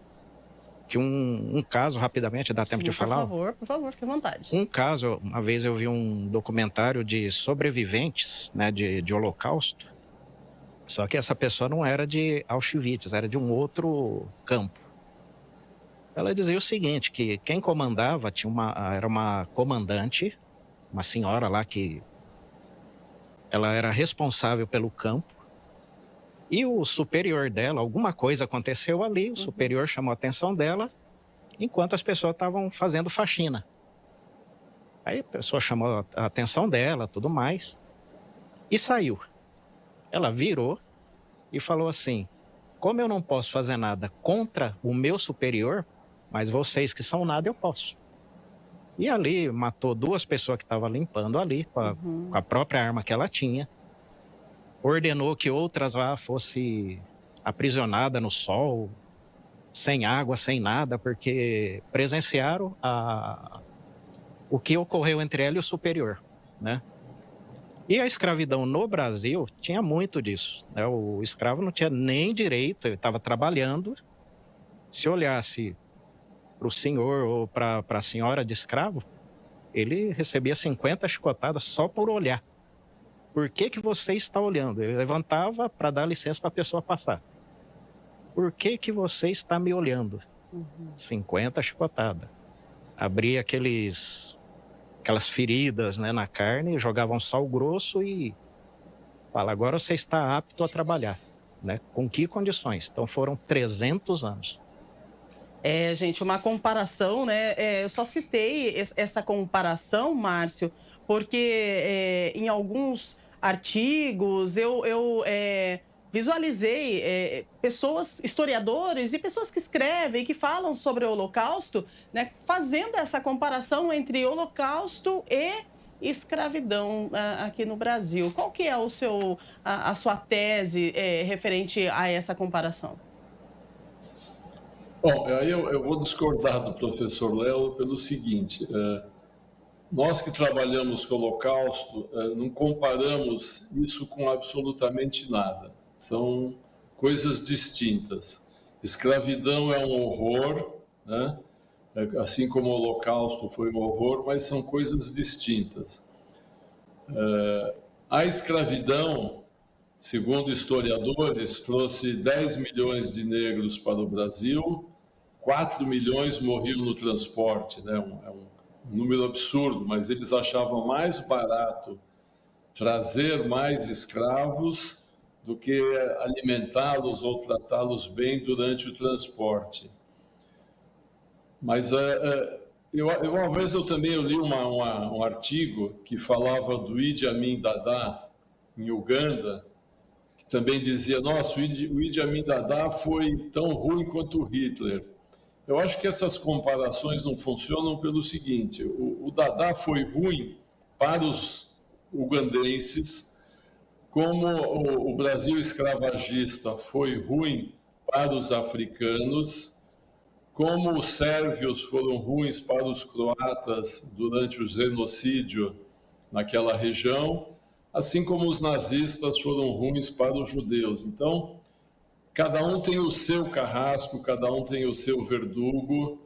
Que um caso, rapidamente, dá tempo de falar? Por favor, fique à vontade. Um caso, uma vez eu vi um documentário de sobreviventes, né, de holocausto, só que essa pessoa não era de Auschwitz, era de um outro campo. Ela dizia o seguinte, que quem comandava era uma comandante, uma senhora lá que ela era responsável pelo campo, e o superior dela, alguma coisa aconteceu ali, o superior chamou a atenção dela, enquanto as pessoas estavam fazendo faxina. Aí a pessoa chamou a atenção dela, tudo mais, e saiu. Ela virou e falou assim, como eu não posso fazer nada contra o meu superior, mas vocês que são nada, eu posso. E ali matou 2 pessoas que estavam limpando ali, com a própria arma que ela tinha. Ordenou que outras lá fossem aprisionadas no sol, sem água, sem nada, porque presenciaram o que ocorreu entre ela e o superior, né? E a escravidão no Brasil tinha muito disso, né? O escravo não tinha nem direito, ele estava trabalhando. Se olhasse para o senhor ou para a senhora de escravo, ele recebia 50 chicotadas só por olhar. Por que você está olhando? Ele levantava para dar licença para a pessoa passar. Por que você está me olhando? 50 chicotadas. Abria aquelas feridas, né, na carne, jogavam sal grosso e fala, agora você está apto a trabalhar, né? Com que condições? Então foram 300 anos. Gente, uma comparação, né? Eu só citei essa comparação, Márcio, porque em alguns artigos eu visualizei pessoas, historiadores e pessoas que escrevem, que falam sobre o Holocausto, né, fazendo essa comparação entre Holocausto e escravidão aqui no Brasil. Qual que é a sua tese referente a essa comparação? Bom, aí eu vou discordar do professor Léo pelo seguinte, nós que trabalhamos com o Holocausto, não comparamos isso com absolutamente nada. São coisas distintas. Escravidão é um horror, né? Assim como o Holocausto foi um horror, mas são coisas distintas. A escravidão, segundo historiadores, trouxe 10 milhões de negros para o Brasil, 4 milhões morriam no transporte, né? É um número absurdo, mas eles achavam mais barato trazer mais escravos do que alimentá-los ou tratá-los bem durante o transporte. Mas uma vez eu também li um artigo que falava do Idi Amin Dada, em Uganda, que também dizia, nossa, o Idi Amin Dada foi tão ruim quanto o Hitler. Eu acho que essas comparações não funcionam pelo seguinte, o Dada foi ruim para os ugandenses, como o Brasil escravagista foi ruim para os africanos, como os sérvios foram ruins para os croatas durante o genocídio naquela região, assim como os nazistas foram ruins para os judeus. Então, cada um tem o seu carrasco, cada um tem o seu verdugo,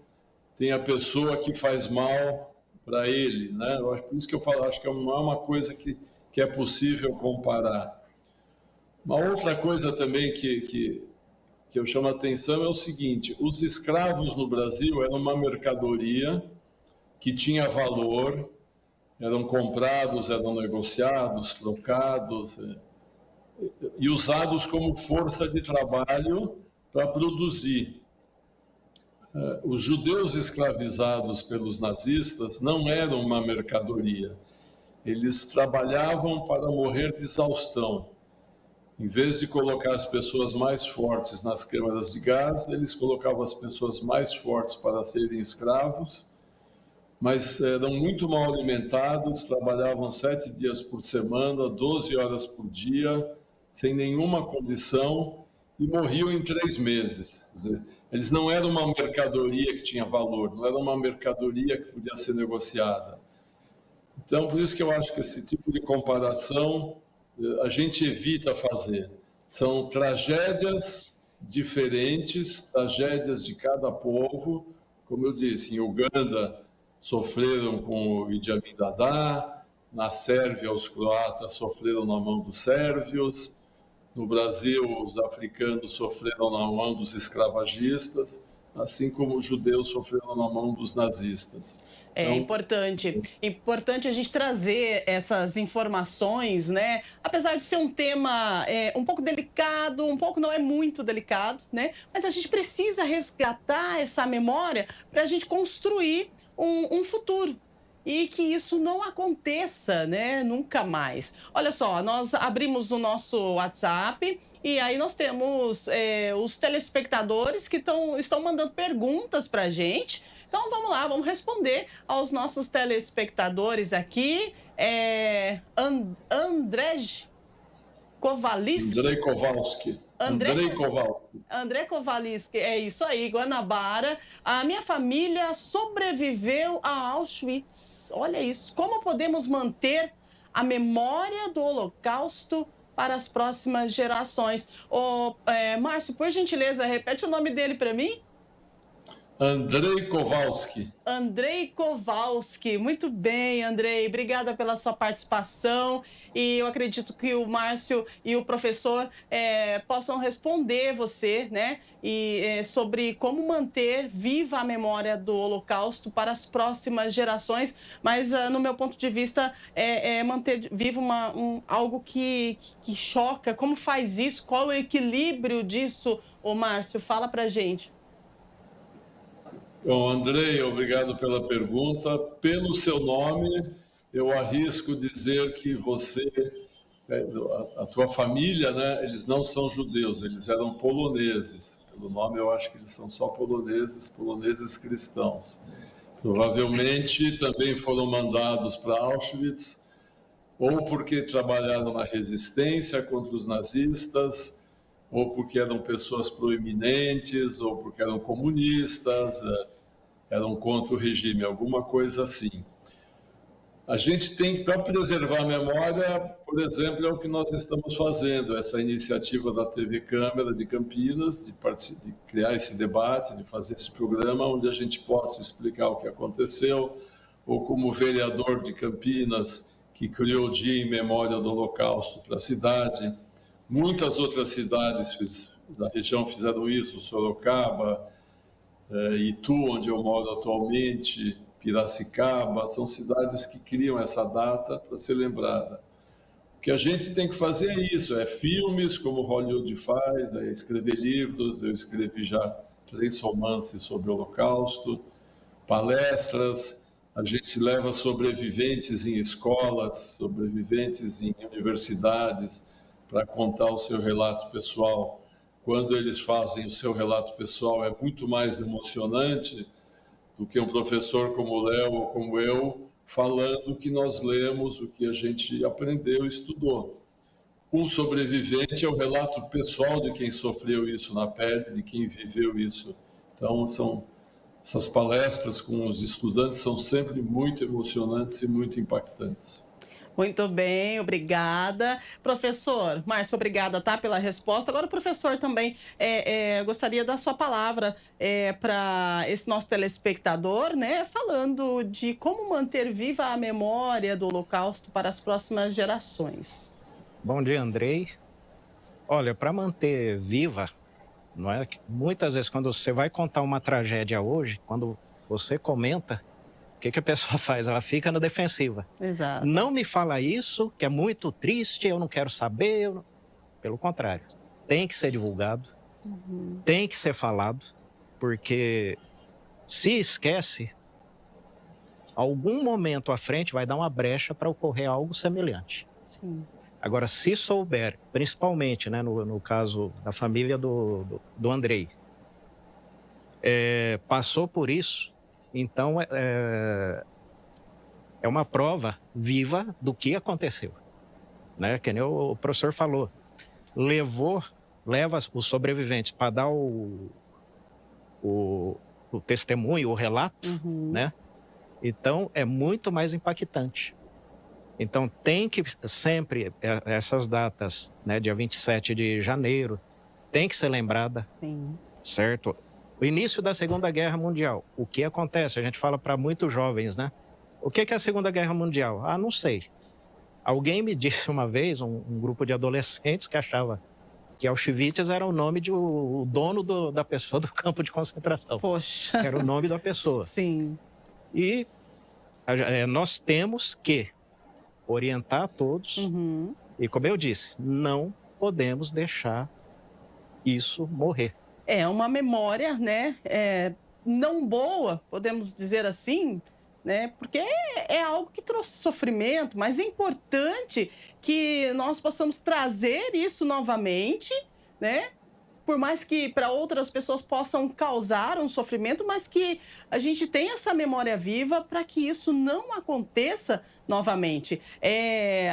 tem a pessoa que faz mal para ele, né? Por isso que eu falo, acho que não é uma coisa que é possível comparar. Uma outra coisa também que eu chamo a atenção é o seguinte, os escravos no Brasil eram uma mercadoria que tinha valor, eram comprados, eram negociados, trocados, e usados como força de trabalho para produzir. Os judeus escravizados pelos nazistas não eram uma mercadoria. eles trabalhavam para morrer de exaustão. Em vez de colocar as pessoas mais fortes nas câmaras de gás, eles colocavam as pessoas mais fortes para serem escravos, mas eram muito mal alimentados, trabalhavam 7 dias por semana, 12 horas por dia, sem nenhuma condição, e morriam em 3 meses. Quer dizer, eles não eram uma mercadoria que tinha valor, não era uma mercadoria que podia ser negociada. Então, por isso que eu acho que esse tipo de comparação a gente evita fazer. São tragédias diferentes, tragédias de cada povo. Como eu disse, em Uganda sofreram com o Idi Amin Dada, na Sérvia os croatas sofreram na mão dos sérvios, no Brasil os africanos sofreram na mão dos escravagistas, assim como os judeus sofreram na mão dos nazistas. É importante a gente trazer essas informações, né? Apesar de ser um tema um pouco delicado, um pouco não é muito delicado, né? Mas a gente precisa resgatar essa memória para a gente construir um futuro e que isso não aconteça, né? Nunca mais. Olha só, nós abrimos o nosso WhatsApp e aí nós temos os telespectadores que estão mandando perguntas para a gente. Então, vamos lá, vamos responder aos nossos telespectadores aqui. Andrzej Kowalski. André Kowalski, é isso aí, Guanabara. A minha família sobreviveu a Auschwitz. Olha isso. Como podemos manter a memória do Holocausto para as próximas gerações? Márcio, por gentileza, repete o nome dele para mim. Andrei Kowalski. Andrei Kowalski. Muito bem, Andrei. Obrigada pela sua participação. E eu acredito que o Márcio e o professor possam responder você, né? Sobre como manter viva a memória do Holocausto para as próximas gerações. Mas, no meu ponto de vista, manter vivo algo que choca. Como faz isso? Qual é o equilíbrio disso, ô Márcio? Fala pra gente. Bom, Andrei, obrigado pela pergunta. Pelo seu nome, eu arrisco dizer que você, a tua família, né, eles não são judeus, eles eram poloneses. Pelo nome, eu acho que eles são só poloneses cristãos. Provavelmente também foram mandados para Auschwitz, ou porque trabalharam na resistência contra os nazistas, ou porque eram pessoas proeminentes, ou porque eram comunistas, eram contra o regime, alguma coisa assim. A gente tem, para preservar a memória, por exemplo, é o que nós estamos fazendo, essa iniciativa da TV Câmara de Campinas, de criar esse debate, de fazer esse programa, onde a gente possa explicar o que aconteceu, ou como vereador de Campinas, que criou o Dia em Memória do Holocausto para a cidade. Muitas outras cidades da região fizeram isso, Sorocaba, Itu, onde eu moro atualmente, Piracicaba, são cidades que criam essa data para ser lembrada. O que a gente tem que fazer é isso, filmes, como Hollywood faz, escrever livros, eu escrevi já 3 romances sobre o Holocausto, palestras, a gente leva sobreviventes em escolas, sobreviventes em universidades, para contar o seu relato pessoal. Quando eles fazem o seu relato pessoal, é muito mais emocionante do que um professor como o Léo ou como eu, falando o que nós lemos, o que a gente aprendeu e estudou. Um sobrevivente é o relato pessoal de quem sofreu isso na pele, de quem viveu isso. Então, essas palestras com os estudantes são sempre muito emocionantes e muito impactantes. Muito bem, obrigada. Professor Márcio, obrigada, tá, pela resposta. Agora o professor também gostaria da sua palavra para esse nosso telespectador, né, falando de como manter viva a memória do Holocausto para as próximas gerações. Bom dia, Andrei. Olha, para manter viva, não é? Muitas vezes quando você vai contar uma tragédia hoje, quando você comenta, o que a pessoa faz? Ela fica na defensiva. Exato. Não me fala isso, que é muito triste, eu não quero saber. Pelo contrário, tem que ser divulgado, tem que ser falado, porque se esquece, algum momento à frente vai dar uma brecha para ocorrer algo semelhante. Sim. Agora, se souber, principalmente, né, no caso da família do Andrei, passou por isso, então é uma prova viva do que aconteceu. Né? Que nem o professor falou, leva os sobreviventes para dar o testemunho, o relato, né? Então, é muito mais impactante. Então, tem que sempre, essas datas, né, dia 27 de janeiro, tem que ser lembrada, Sim. certo? O início da Segunda Guerra Mundial, o que acontece? A gente fala para muitos jovens, né? O que é a Segunda Guerra Mundial? Ah, não sei. Alguém me disse uma vez, um grupo de adolescentes que achava que Auschwitz era o nome do dono da pessoa do campo de concentração. Poxa. Que era o nome da pessoa. Sim. E nós temos que orientar todos. E, como eu disse, não podemos deixar isso morrer. É uma memória, né? Não boa, podemos dizer assim, né? Porque é algo que trouxe sofrimento, mas é importante que nós possamos trazer isso novamente, né? Por mais que para outras pessoas possam causar um sofrimento, mas que a gente tenha essa memória viva para que isso não aconteça novamente.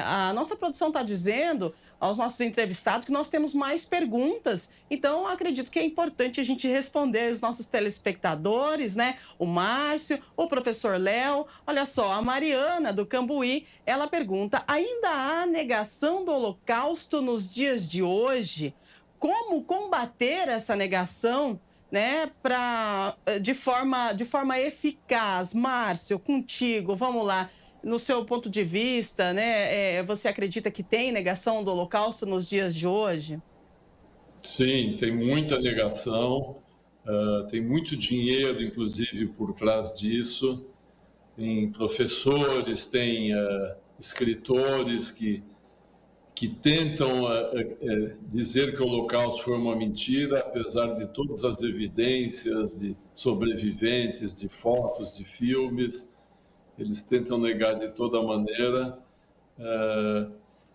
A nossa produção está dizendo aos nossos entrevistados que nós temos mais perguntas. Então, acredito que é importante a gente responder aos nossos telespectadores, né? O Márcio, o professor Léo. Olha só, a Mariana, do Cambuí, ela pergunta: ainda há negação do Holocausto nos dias de hoje? Como combater essa negação, né, de forma eficaz? Márcio, contigo, vamos lá. No seu ponto de vista, né, você acredita que tem negação do Holocausto nos dias de hoje? Sim, tem muita negação, tem muito dinheiro, inclusive, por trás disso. Tem professores, tem escritores que tentam dizer que o Holocausto foi uma mentira, apesar de todas as evidências de sobreviventes, de fotos, de filmes. Eles tentam negar de toda maneira.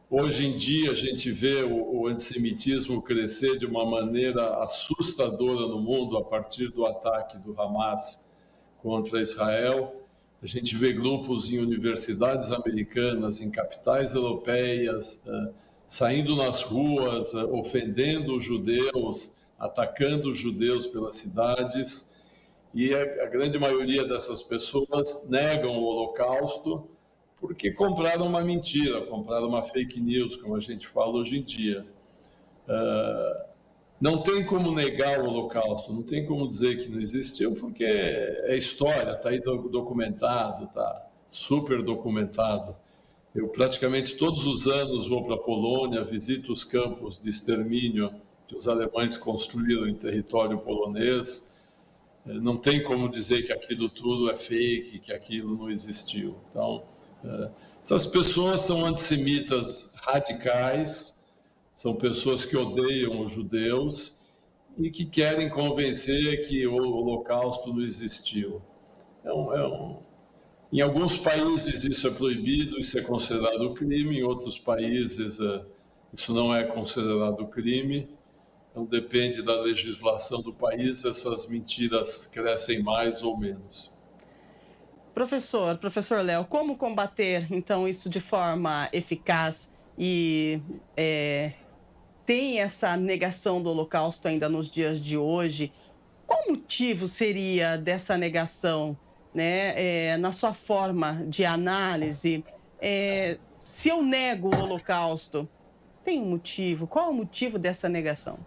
Hoje em dia, a gente vê o antissemitismo crescer de uma maneira assustadora no mundo a partir do ataque do Hamas contra Israel. A gente vê grupos em universidades americanas, em capitais europeias, saindo nas ruas, ofendendo os judeus, atacando os judeus pelas cidades. E a grande maioria dessas pessoas negam o Holocausto porque compraram uma mentira, compraram uma fake news, como a gente fala hoje em dia. Não tem como negar o Holocausto, não tem como dizer que não existiu, porque é história, está aí documentado, está super documentado. Eu praticamente todos os anos vou para a Polônia, visito os campos de extermínio que os alemães construíram em território polonês. Não tem como dizer que aquilo tudo é fake, que aquilo não existiu. Então, essas pessoas são antissemitas radicais, são pessoas que odeiam os judeus e que querem convencer que o Holocausto não existiu. Em alguns países isso é proibido, isso é considerado crime, em outros países isso não é considerado crime. Então depende da legislação do país, essas mentiras crescem mais ou menos. Professor Léo, como combater então isso de forma eficaz e tem essa negação do Holocausto ainda nos dias de hoje? Qual motivo seria dessa negação, né? Na sua forma de análise, se eu nego o Holocausto, tem um motivo? Qual é o motivo dessa negação?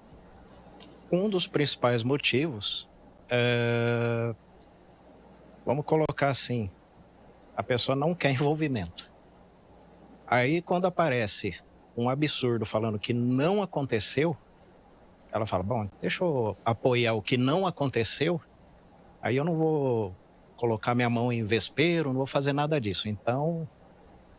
Um dos principais motivos vamos colocar assim, a pessoa não quer envolvimento. Aí quando aparece um absurdo falando que não aconteceu, ela fala, bom, deixa eu apoiar o que não aconteceu, aí eu não vou colocar minha mão em vespeiro, não vou fazer nada disso. Então,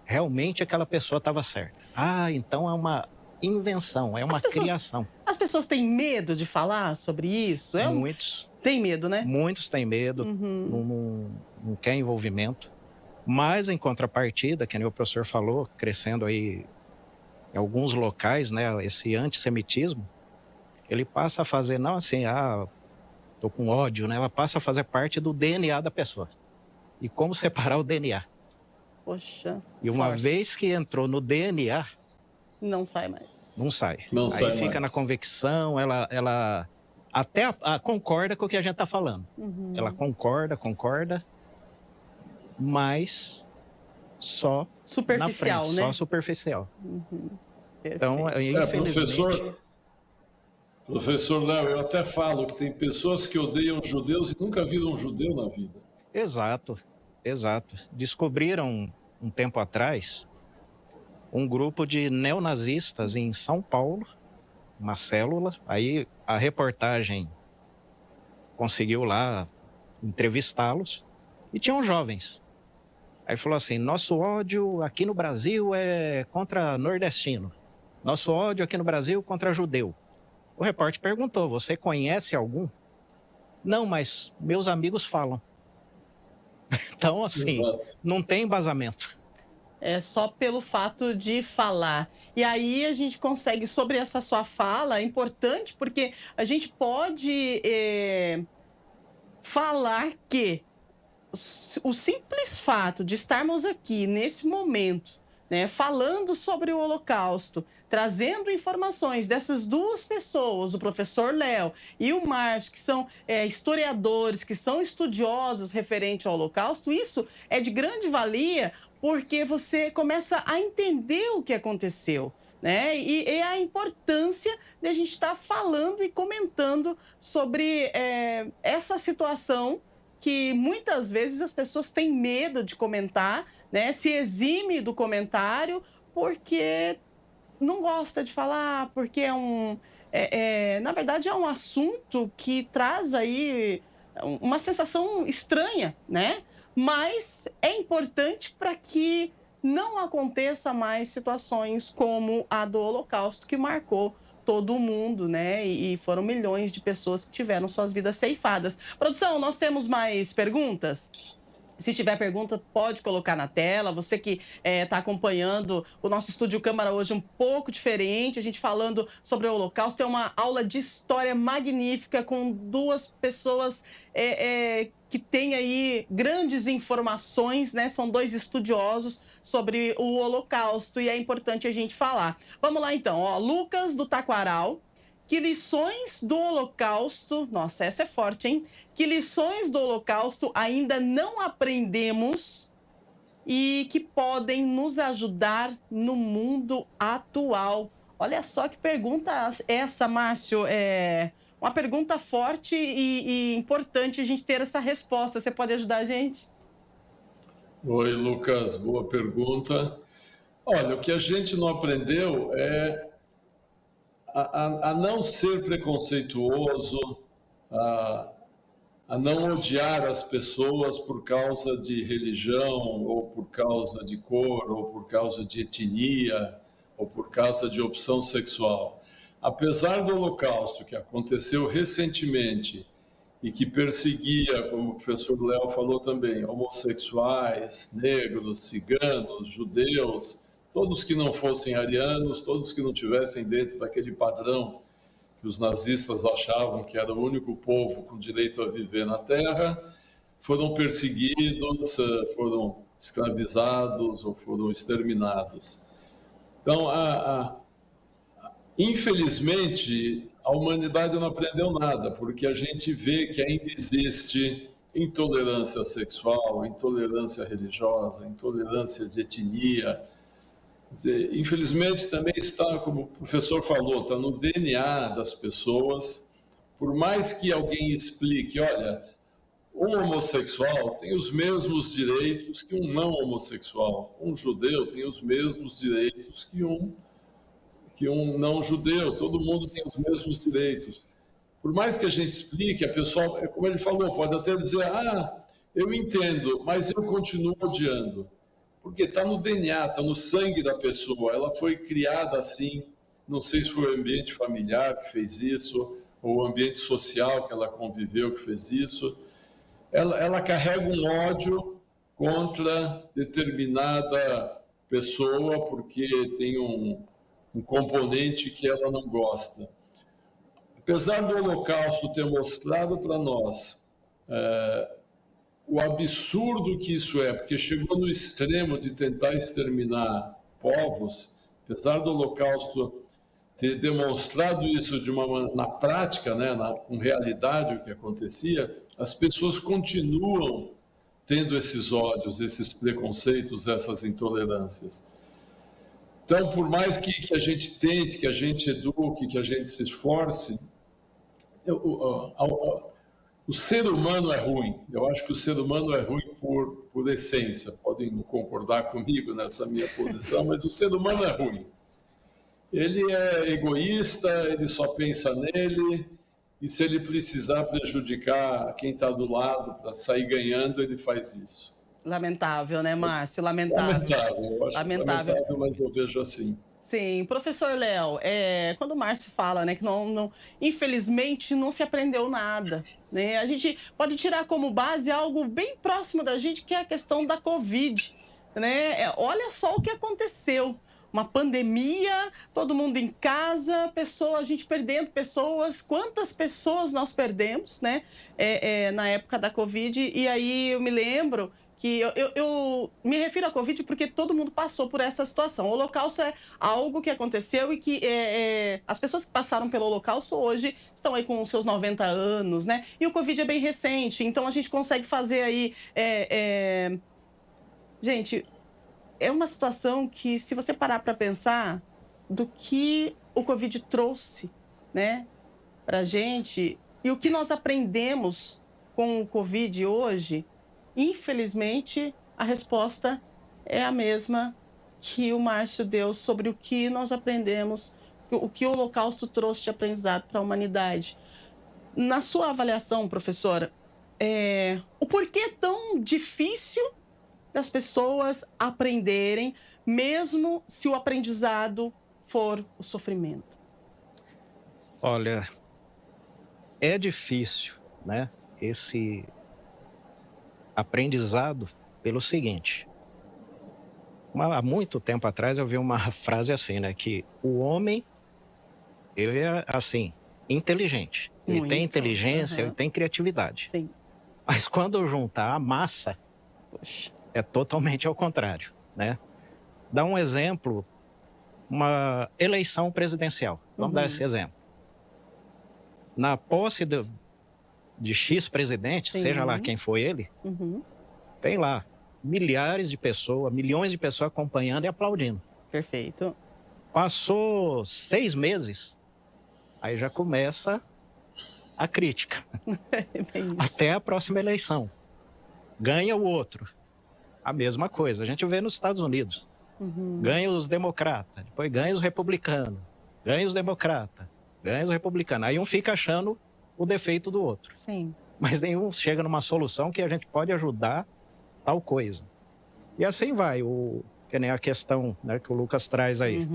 realmente aquela pessoa estava certa. Ah, então é uma invenção, é uma criação. As pessoas têm medo de falar sobre isso? Muitos. Tem medo, né? Muitos têm medo, não quer envolvimento. Mas, em contrapartida, que nem o professor falou, crescendo aí em alguns locais, né, esse antissemitismo, ele passa a fazer, não assim, tô com ódio, né? Ela passa a fazer parte do DNA da pessoa. E como separar o DNA? Poxa. E uma forte. vez que entrou no DNA, Não sai mais. não sai. Não Aí sai fica mais. na convicção, ela até concorda com o que a gente está falando. Ela concorda, mas só Superficial, na frente, né? só superficial. Perfeito. Então, infelizmente... Professor Léo, eu até falo que tem pessoas que odeiam judeus e nunca viram um judeu na vida. Exato. Descobriram um tempo atrás um grupo de neonazistas em São Paulo, uma célula. Aí a reportagem conseguiu lá entrevistá-los e tinham jovens. Aí falou assim: nosso ódio aqui no Brasil é contra nordestino. Nosso ódio aqui no Brasil contra judeu. O repórter perguntou: você conhece algum? Não, mas meus amigos falam. Então, assim, Exato. não tem embasamento. É só pelo fato de falar. E aí a gente consegue, sobre essa sua fala, é importante porque a gente pode falar que o simples fato de estarmos aqui nesse momento, né, falando sobre o Holocausto, trazendo informações dessas duas pessoas, o professor Léo e o Márcio, que são historiadores, que são estudiosos referente ao Holocausto, isso é de grande valia porque você começa a entender o que aconteceu, né? E a importância de a gente estar falando e comentando sobre essa situação que muitas vezes as pessoas têm medo de comentar, né? Se exime do comentário porque não gosta de falar, porque na verdade é um assunto que traz aí uma sensação estranha, né? Mas é importante para que não aconteça mais situações como a do Holocausto, que marcou todo o mundo, né? E foram milhões de pessoas que tiveram suas vidas ceifadas. Produção, nós temos mais perguntas? Se tiver pergunta, pode colocar na tela. Você que está acompanhando o nosso Estúdio Câmara hoje um pouco diferente, a gente falando sobre o Holocausto. Tem uma aula de história magnífica com duas pessoas que têm aí grandes informações, né? São dois estudiosos sobre o Holocausto e é importante a gente falar. Vamos lá então, ó, Lucas do Taquaral. Que lições do Holocausto... Nossa, essa é forte, hein? Que lições do Holocausto ainda não aprendemos e que podem nos ajudar no mundo atual? Olha só que pergunta essa, Márcio. É uma pergunta forte e importante a gente ter essa resposta. Você pode ajudar a gente? Oi, Lucas, boa pergunta. Olha, o que a gente não aprendeu é a não ser preconceituoso, a não odiar as pessoas por causa de religião, ou por causa de cor, ou por causa de etnia, ou por causa de opção sexual. Apesar do Holocausto, que aconteceu recentemente e que perseguia, como o professor Léo falou também, homossexuais, negros, ciganos, judeus, todos que não fossem arianos, todos que não tivessem dentro daquele padrão que os nazistas achavam que era o único povo com direito a viver na Terra, foram perseguidos, foram escravizados ou foram exterminados. Então, infelizmente, a humanidade não aprendeu nada, porque a gente vê que ainda existe intolerância sexual, intolerância religiosa, intolerância de etnia. Infelizmente, também está, como o professor falou, está no DNA das pessoas. Por mais que alguém explique, olha, um homossexual tem os mesmos direitos que um não homossexual. Um judeu tem os mesmos direitos que um não judeu. Todo mundo tem os mesmos direitos. Por mais que a gente explique, a pessoa, como ele falou, pode até dizer, eu entendo, mas eu continuo odiando. Porque está no DNA, está no sangue da pessoa, ela foi criada assim, não sei se foi o ambiente familiar que fez isso, ou o ambiente social que ela conviveu que fez isso. Ela carrega um ódio contra determinada pessoa porque tem um componente que ela não gosta. Apesar do Holocausto ter mostrado para nós o absurdo que isso é, porque chegou no extremo de tentar exterminar povos, apesar do Holocausto ter demonstrado isso na prática, né, com realidade o que acontecia, as pessoas continuam tendo esses ódios, esses preconceitos, essas intolerâncias. Então, por mais que a gente tente, que a gente eduque, que a gente se esforce, o ser humano é ruim. Eu acho que o ser humano é ruim por essência. Podem não concordar comigo nessa minha posição, mas o ser humano é ruim. Ele é egoísta, ele só pensa nele, e se ele precisar prejudicar quem está do lado para sair ganhando, ele faz isso. Lamentável, né, Márcio? Lamentável. Eu acho lamentável, mas eu vejo assim. Sim, professor Léo, quando o Márcio fala, né, que infelizmente não se aprendeu nada, né? A gente pode tirar como base algo bem próximo da gente, que é a questão da Covid, né? Olha só o que aconteceu. Uma pandemia, todo mundo em casa, a gente perdendo pessoas. Quantas pessoas nós perdemos, né? Na época da Covid. E aí eu me lembro que eu me refiro à Covid porque todo mundo passou por essa situação. O Holocausto é algo que aconteceu e que as pessoas que passaram pelo Holocausto hoje estão aí com os seus 90 anos, né? E o Covid é bem recente, então a gente consegue fazer aí... Gente, é uma situação que, se você parar para pensar do que o Covid trouxe, né, para a gente e o que nós aprendemos com o Covid hoje, infelizmente, a resposta é a mesma que o Márcio deu sobre o que nós aprendemos, o que o Holocausto trouxe de aprendizado para a humanidade. Na sua avaliação, professora, o porquê é tão difícil das pessoas aprenderem, mesmo se o aprendizado for o sofrimento? Olha, é difícil, né, esse aprendizado pelo seguinte. Há muito tempo atrás eu vi uma frase assim, né, que o homem, ele é assim, inteligente. Ele tem inteligência, ele tem criatividade. Sim. Mas quando juntar a massa, Poxa, é totalmente ao contrário, né? Dá um exemplo, uma eleição presidencial. Vamos dar esse exemplo. Na posse de X presidente, seja lá quem foi ele, tem lá milhares de pessoas, milhões de pessoas acompanhando e aplaudindo. perfeito. Passou 6 meses, aí já começa a crítica. Até a próxima eleição. Ganha o outro. A mesma coisa. A gente vê nos Estados Unidos. Ganha os democratas, depois ganha os republicanos. Ganha os democratas, ganha os republicanos. Aí um fica achando o defeito do outro. Sim. Mas nenhum chega numa solução que a gente pode ajudar tal coisa. E assim vai, que nem a questão, né, que o Lucas traz aí.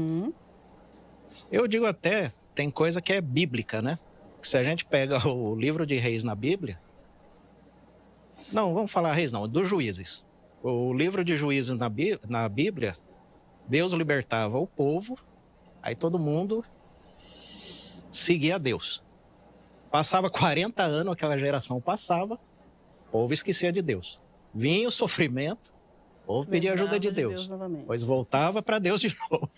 Eu digo até, tem coisa que é bíblica, né? Que se a gente pega o livro de Reis na Bíblia... Não, vamos falar Reis não, dos Juízes. O livro de Juízes na Bíblia, Deus libertava o povo, aí todo mundo seguia a Deus. Passava 40 anos, aquela geração passava, o povo esquecia de Deus. Vinha o sofrimento, o povo pedia ajuda de Deus. Pois voltava para Deus de novo.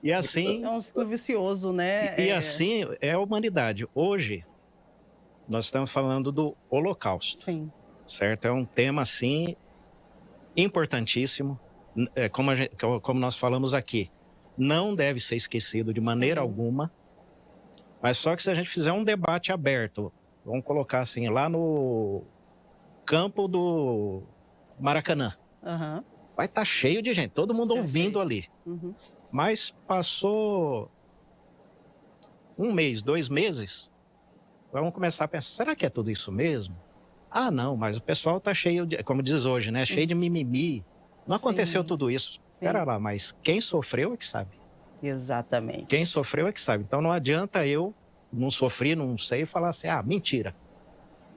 E assim... É um ciclo vicioso, né? E assim é a humanidade. Hoje, nós estamos falando do Holocausto. Sim. Certo? É um tema, assim, importantíssimo. Como nós falamos aqui, não deve ser esquecido de maneira alguma. Mas só que se a gente fizer um debate aberto, vamos colocar assim, lá no campo do Maracanã, vai estar cheio de gente, todo mundo ouvindo ali. Mas passou 1 mês, 2 meses, vamos começar a pensar, será que é tudo isso mesmo? Ah, não, mas o pessoal está cheio de, como diz hoje, né? Cheio de mimimi. Não aconteceu tudo isso. Espera lá, mas quem sofreu é que sabe. Exatamente. Quem sofreu é que sabe. Então não adianta eu não sofrer, não sei, falar assim, mentira.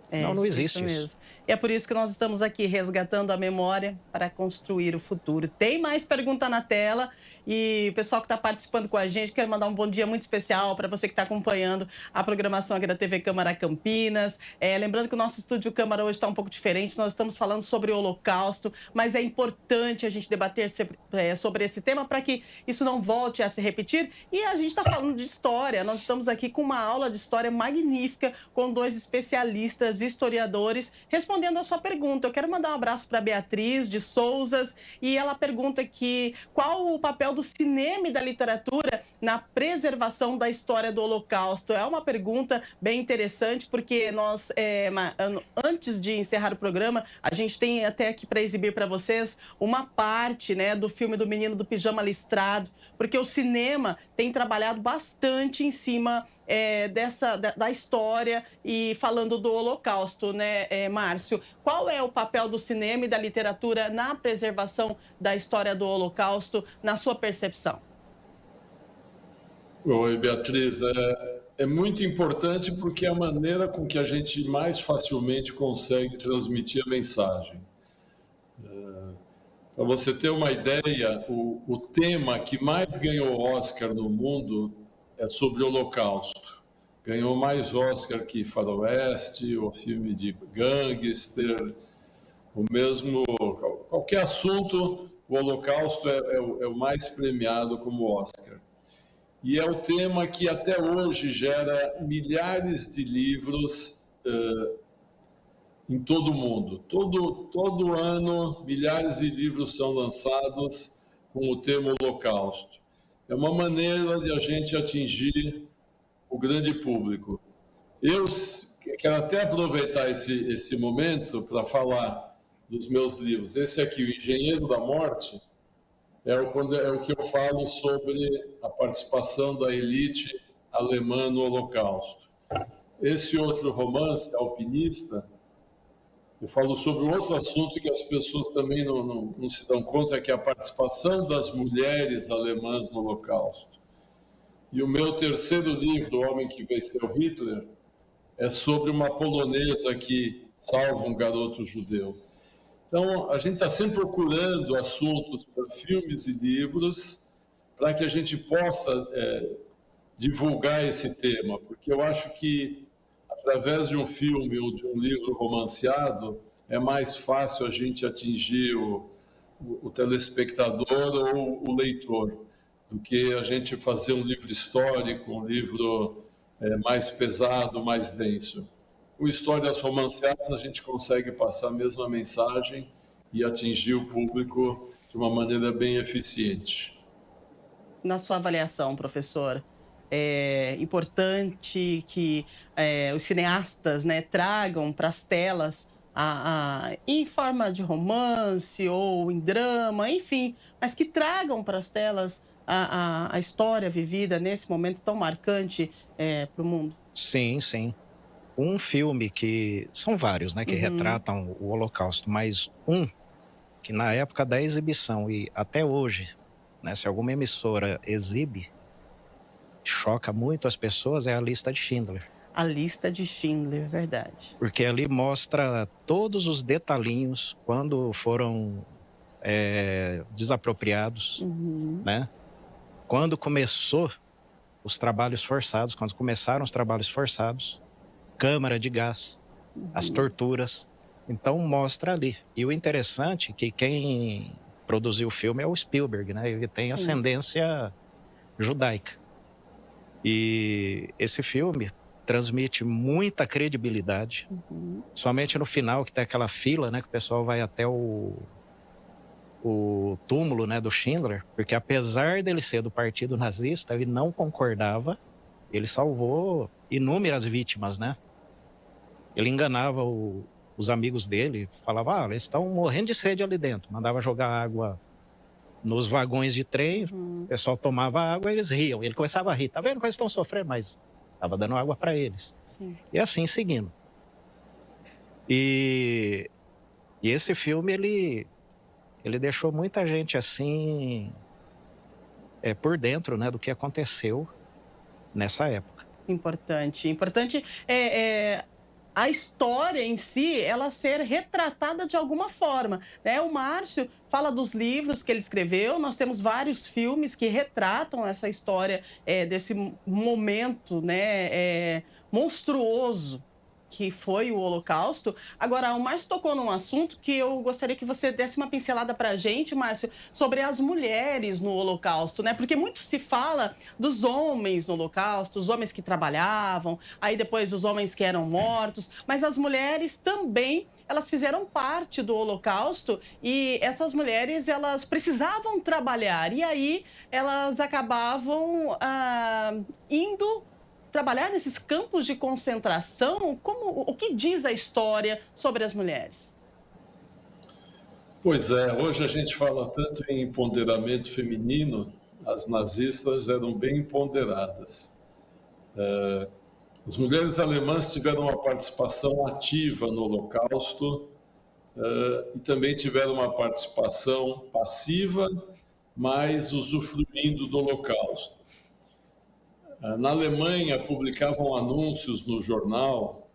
Não existe isso isso. mesmo. E é por isso que nós estamos aqui resgatando a memória para construir o futuro. Tem mais pergunta na tela e o pessoal que está participando com a gente, quero mandar um bom dia muito especial para você que está acompanhando a programação aqui da TV Câmara Campinas. Lembrando que o nosso estúdio Câmara hoje está um pouco diferente, nós estamos falando sobre o Holocausto, mas é importante a gente debater sobre esse tema para que isso não volte a se repetir. E a gente está falando de história, nós estamos aqui com uma aula de história magnífica com 2 especialistas, historiadores, respondendo a sua pergunta. Eu quero mandar um abraço para Beatriz de Souzas e ela pergunta aqui qual o papel do cinema e da literatura na preservação da história do Holocausto. É uma pergunta bem interessante porque nós, antes de encerrar o programa, a gente tem até aqui para exibir para vocês uma parte, né, do filme do Menino do Pijama Listrado, porque o cinema tem trabalhado bastante em cima da história e falando do Holocausto, né, Márcio? Qual é o papel do cinema e da literatura na preservação da história do Holocausto, na sua percepção? Oi, Beatriz. É muito importante porque é a maneira com que a gente mais facilmente consegue transmitir a mensagem. Para você ter uma ideia, o tema que mais ganhou Oscar no mundo é sobre o Holocausto. Ganhou mais Oscar que Faroeste, o filme de gangster, o mesmo... Qualquer assunto, o Holocausto é o mais premiado como Oscar. E é o tema que até hoje gera milhares de livros em todo o mundo. Todo ano, milhares de livros são lançados com o tema Holocausto. É uma maneira de a gente atingir o grande público. Eu quero até aproveitar esse momento para falar dos meus livros. Esse aqui, O Engenheiro da Morte, é o que eu falo sobre a participação da elite alemã no Holocausto. Esse outro romance, Alpinista, eu falo sobre outro assunto que as pessoas também não se dão conta, que é a participação das mulheres alemãs no Holocausto. E o meu terceiro livro, O Homem que Venceu Hitler, é sobre uma polonesa que salva um garoto judeu. Então, a gente está sempre procurando assuntos para filmes e livros para que a gente possa divulgar esse tema, porque eu acho que através de um filme ou de um livro romanceado é mais fácil a gente atingir o telespectador ou o leitor do que a gente fazer um livro histórico, um livro mais pesado, mais denso. Com histórias romanceadas, a gente consegue passar a mesma mensagem e atingir o público de uma maneira bem eficiente. Na sua avaliação, professor, é importante que os cineastas, né, tragam para as telas em forma de romance ou em drama, enfim, mas que tragam para as telas a história vivida nesse momento tão marcante para o mundo? Sim, sim. Um filme que... São vários, né, que retratam o Holocausto, mas que na época da exibição e até hoje, né, se alguma emissora exibe, choca muito as pessoas, é A Lista de Schindler. A Lista de Schindler, verdade. Porque ali mostra todos os detalhinhos quando foram desapropriados, né? Quando começou os trabalhos forçados, quando começaram os trabalhos forçados, câmara de gás, as torturas. Então mostra ali. E o interessante é que quem produziu o filme é o Spielberg, né? Ele tem ascendência judaica. E esse filme transmite muita credibilidade, somente no final, que tem aquela fila, né, que o pessoal vai até o túmulo, né, do Schindler, porque apesar dele ser do partido nazista, ele não concordava, ele salvou inúmeras vítimas, né? Ele enganava os amigos dele, falava, eles estão morrendo de sede ali dentro, mandava jogar água nos vagões de trem, o pessoal tomava água e eles riam. Ele começava a rir, tá vendo que eles estão sofrendo, mas estava dando água para eles. Sim. E assim seguindo. E esse filme, ele deixou muita gente assim, por dentro, né, do que aconteceu nessa época. Importante a história em si, ela ser retratada de alguma forma, né? O Márcio fala dos livros que ele escreveu, nós temos vários filmes que retratam essa história desse momento, né, monstruoso que foi o Holocausto. Agora, o Márcio tocou num assunto que eu gostaria que você desse uma pincelada para a gente, Márcio, sobre as mulheres no Holocausto, né? Porque muito se fala dos homens no Holocausto, os homens que trabalhavam, aí depois os homens que eram mortos, mas as mulheres também, elas fizeram parte do Holocausto e essas mulheres, elas precisavam trabalhar e aí elas acabavam indo trabalhar nesses campos de concentração. O que diz a história sobre as mulheres? Pois é, hoje a gente fala tanto em empoderamento feminino, as nazistas eram bem empoderadas. As mulheres alemãs tiveram uma participação ativa no Holocausto e também tiveram uma participação passiva, mas usufruindo do Holocausto. Na Alemanha, publicavam anúncios no jornal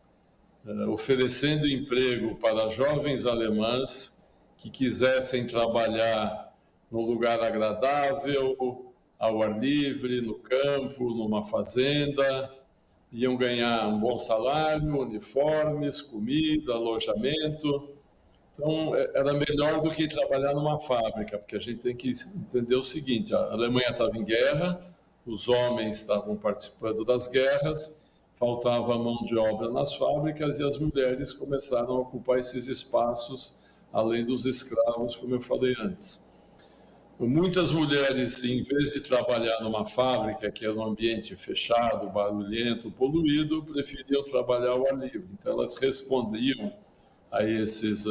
oferecendo emprego para jovens alemãs que quisessem trabalhar num lugar agradável, ao ar livre, no campo, numa fazenda. Iam ganhar um bom salário, uniformes, comida, alojamento. Então, era melhor do que trabalhar numa fábrica, porque a gente tem que entender o seguinte: a Alemanha estava em guerra, os homens estavam participando das guerras, faltava mão de obra nas fábricas e as mulheres começaram a ocupar esses espaços, além dos escravos, como eu falei antes. Muitas mulheres, em vez de trabalhar numa fábrica, que era um ambiente fechado, barulhento, poluído, preferiam trabalhar ao ar livre. Então, elas respondiam a esses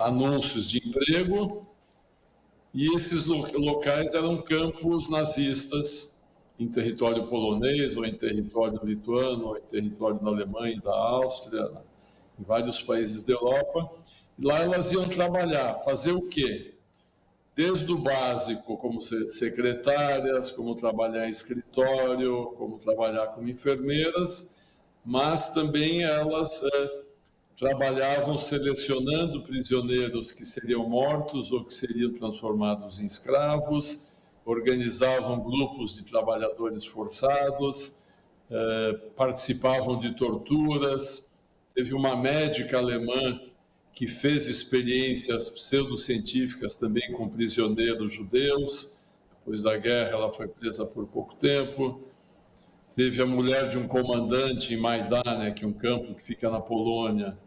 anúncios de emprego. E esses locais eram campos nazistas em território polonês, ou em território lituano, ou em território da Alemanha e da Áustria, em vários países da Europa. E lá elas iam trabalhar, fazer o quê? Desde o básico, como ser secretárias, como trabalhar em escritório, como trabalhar como enfermeiras, mas também elas trabalhavam selecionando prisioneiros que seriam mortos ou que seriam transformados em escravos, organizavam grupos de trabalhadores forçados, participavam de torturas. Teve uma médica alemã que fez experiências pseudocientíficas também com prisioneiros judeus. Depois da guerra, ela foi presa por pouco tempo. Teve a mulher de um comandante em Majdanek, que é um campo que fica na Polônia,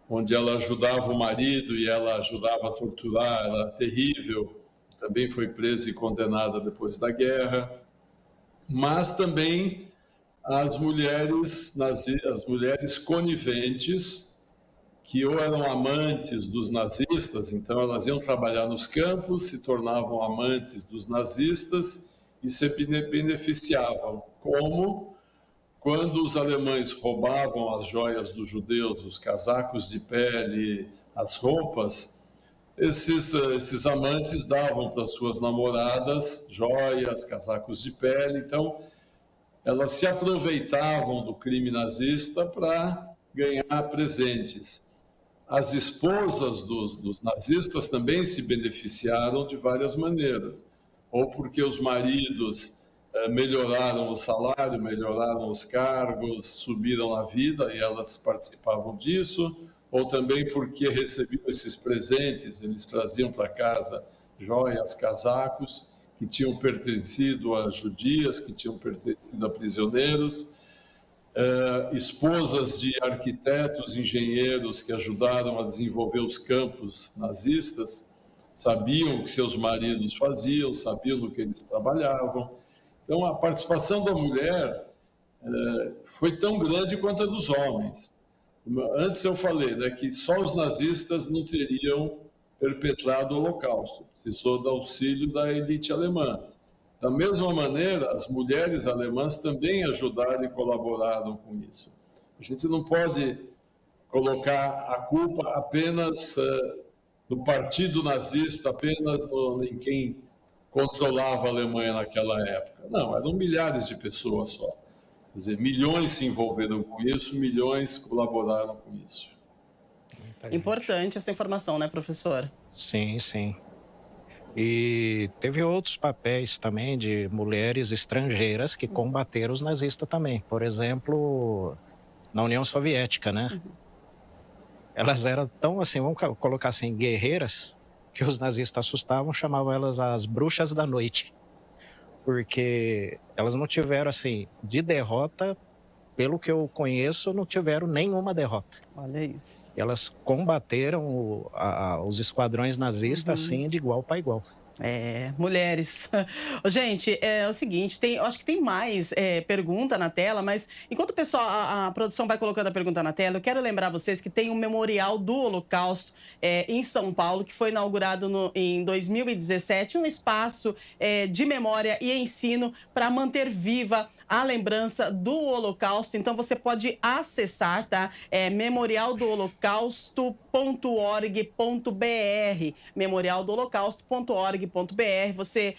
onde ela ajudava o marido e ela ajudava a torturar, era terrível. Também foi presa e condenada depois da guerra. Mas também as mulheres coniventes, que ou eram amantes dos nazistas, então elas iam trabalhar nos campos, se tornavam amantes dos nazistas e se beneficiavam, como quando os alemães roubavam as joias dos judeus, os casacos de pele, as roupas, esses amantes davam para suas namoradas joias, casacos de pele. Então, elas se aproveitavam do crime nazista para ganhar presentes. As esposas dos nazistas também se beneficiaram de várias maneiras, ou porque os maridos melhoraram o salário, melhoraram os cargos, subiram na vida e elas participavam disso, ou também porque recebiam esses presentes, eles traziam para casa joias, casacos que tinham pertencido a judias, que tinham pertencido a prisioneiros, esposas de arquitetos, engenheiros que ajudaram a desenvolver os campos nazistas, sabiam o que seus maridos faziam, sabiam no que eles trabalhavam. Então, a participação da mulher foi tão grande quanto a dos homens. Antes eu falei, né, que só os nazistas não teriam perpetrado o Holocausto, precisou do auxílio da elite alemã. Da mesma maneira, as mulheres alemãs também ajudaram e colaboraram com isso. A gente não pode colocar a culpa apenas no partido nazista, apenas em quem controlava a Alemanha naquela época. Não, eram milhares de pessoas só. Quer dizer, milhões se envolveram com isso, milhões colaboraram com isso. Muita gente. Importante essa informação, né, professor? Sim, sim. E teve outros papéis também de mulheres estrangeiras que combateram os nazistas também. Por exemplo, na União Soviética, né? Elas eram tão assim, vamos colocar assim, guerreiras, que os nazistas assustavam, chamavam elas as bruxas da noite. Porque elas não tiveram, assim, de derrota, pelo que eu conheço, não tiveram nenhuma derrota. Olha isso. Elas combateram os esquadrões nazistas, assim, de igual para igual. Mulheres. Ô, gente, é o seguinte, eu acho que tem mais pergunta na tela, mas enquanto o pessoal, a produção vai colocando a pergunta na tela, eu quero lembrar vocês que tem um memorial do Holocausto em São Paulo, que foi inaugurado em 2017, um espaço de memória e ensino para manter viva a lembrança do Holocausto. Então, você pode acessar, tá? memorialdoholocausto.org.br, memorialdoholocausto.org.br. Você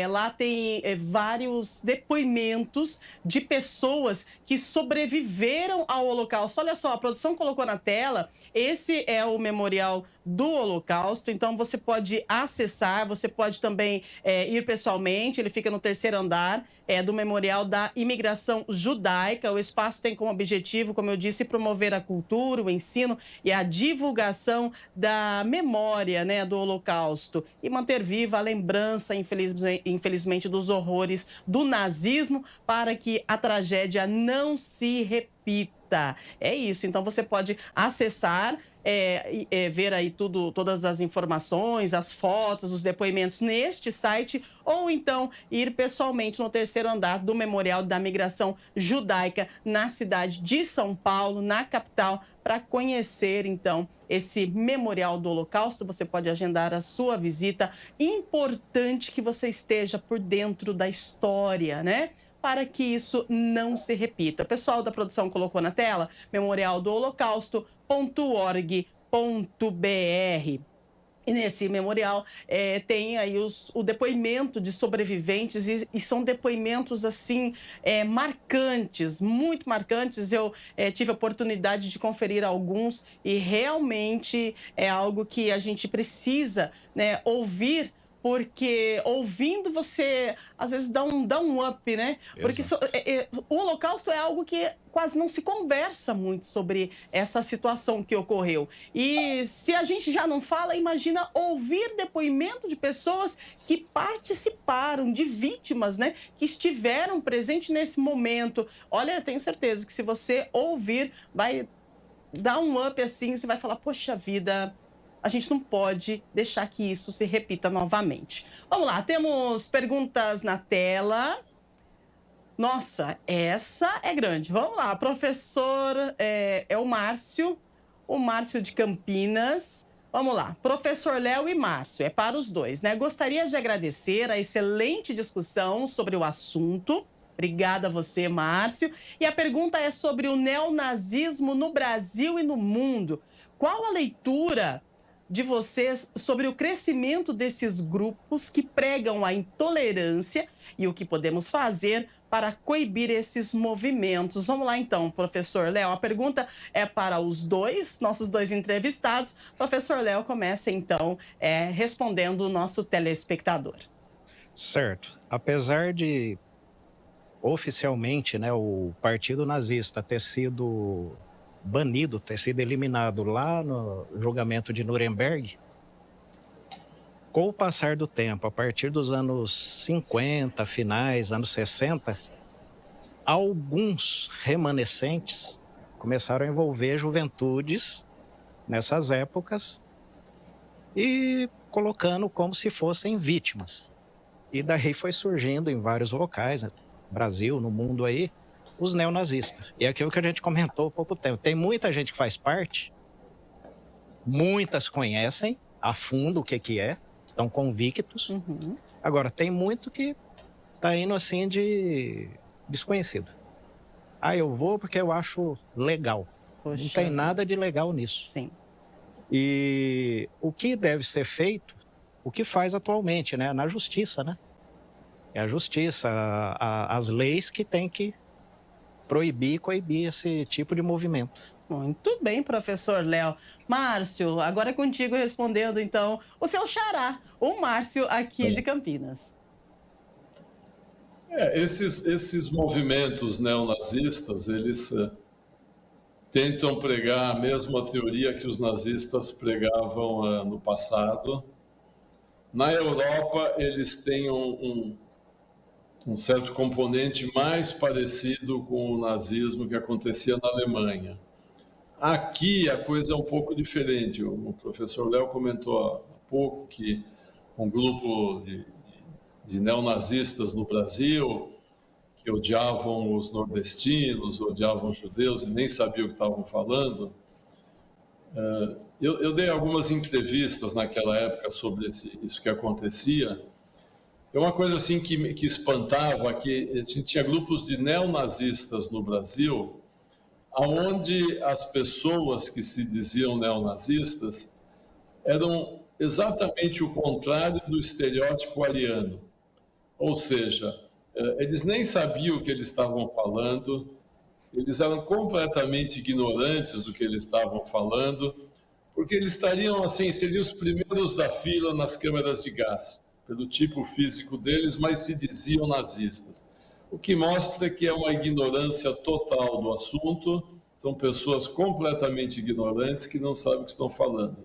lá tem vários depoimentos de pessoas que sobreviveram ao Holocausto. Olha só, a produção colocou na tela, esse é o memorial do Holocausto, então você pode acessar, você pode também ir pessoalmente, ele fica no 3º andar do Memorial da Imigração Judaica. O espaço tem como objetivo, como eu disse, promover a cultura, o ensino e a divulgação da memória, né, do Holocausto e manter viva a lembrança, infelizmente, dos horrores do nazismo para que a tragédia não se repita. É isso, então você pode acessar, ver aí todas as informações, as fotos, os depoimentos neste site, ou então ir pessoalmente no 3º andar do Memorial da Migração Judaica na cidade de São Paulo, na capital, para conhecer então esse memorial do Holocausto. Você pode agendar a sua visita. Importante que você esteja por dentro da história, né? Para que isso não se repita. O pessoal da produção colocou na tela, memorialdoholocausto.org.br. E nesse memorial tem aí o depoimento de sobreviventes e são depoimentos, assim, marcantes, muito marcantes. Eu tive a oportunidade de conferir alguns e realmente é algo que a gente precisa, né, ouvir, porque ouvindo você, às vezes, dá um up, né? Porque o Holocausto é algo que quase não se conversa muito sobre essa situação que ocorreu. E se a gente já não fala, imagina ouvir depoimento de pessoas que participaram, de vítimas, né? Que estiveram presentes nesse momento. Olha, eu tenho certeza que se você ouvir, vai dar um up assim, você vai falar, poxa vida, a gente não pode deixar que isso se repita novamente. Vamos lá, temos perguntas na tela. Nossa, essa é grande. Vamos lá, professor, o Márcio de Campinas. Vamos lá, professor Léo e Márcio, é para os dois, né? Gostaria de agradecer a excelente discussão sobre o assunto. Obrigada a você, Márcio. E a pergunta é sobre o neonazismo no Brasil e no mundo. Qual a leitura de vocês sobre o crescimento desses grupos que pregam a intolerância e o que podemos fazer para coibir esses movimentos? Vamos lá então, professor Léo. A pergunta é para os dois, nossos dois entrevistados. Professor Léo, começa então respondendo o nosso telespectador. Certo. Apesar de oficialmente, né, o Partido Nazista ter sido banido, ter sido eliminado lá no julgamento de Nuremberg, com o passar do tempo, a partir dos anos 50, finais, anos 60, alguns remanescentes começaram a envolver juventudes nessas épocas e colocando como se fossem vítimas. E daí foi surgindo em vários locais, no Brasil, no mundo aí, os neonazistas. E é aquilo que a gente comentou há pouco tempo. Tem muita gente que faz parte, muitas conhecem a fundo o que é, estão convictos. Agora, tem muito que está indo assim de desconhecido. Eu vou porque eu acho legal. Poxa. Não tem nada de legal nisso. Sim. E o que deve ser feito, o que faz atualmente, né? Na justiça, né? É a justiça, as leis que tem que proibir e coibir esse tipo de movimento. Muito bem, professor Léo. Márcio, agora é contigo respondendo, então, o seu xará, o Márcio aqui de Campinas. Esses movimentos neonazistas, eles tentam pregar a mesma teoria que os nazistas pregavam no passado. Na Europa, eles têm um certo componente mais parecido com o nazismo que acontecia na Alemanha. Aqui a coisa é um pouco diferente. O professor Léo comentou há pouco que um grupo de neonazistas no Brasil que odiavam os nordestinos, odiavam os judeus e nem sabiam o que estavam falando. Eu dei algumas entrevistas naquela época sobre isso que acontecia. É uma coisa assim que espantava, que a gente tinha grupos de neonazistas no Brasil, onde as pessoas que se diziam neonazistas eram exatamente o contrário do estereótipo ariano. Ou seja, eles nem sabiam o que eles estavam falando, eles eram completamente ignorantes do que eles estavam falando, porque eles estariam assim, seriam os primeiros da fila nas câmeras de gás, pelo tipo físico deles, mas se diziam nazistas. O que mostra que é uma ignorância total do assunto, são pessoas completamente ignorantes que não sabem o que estão falando.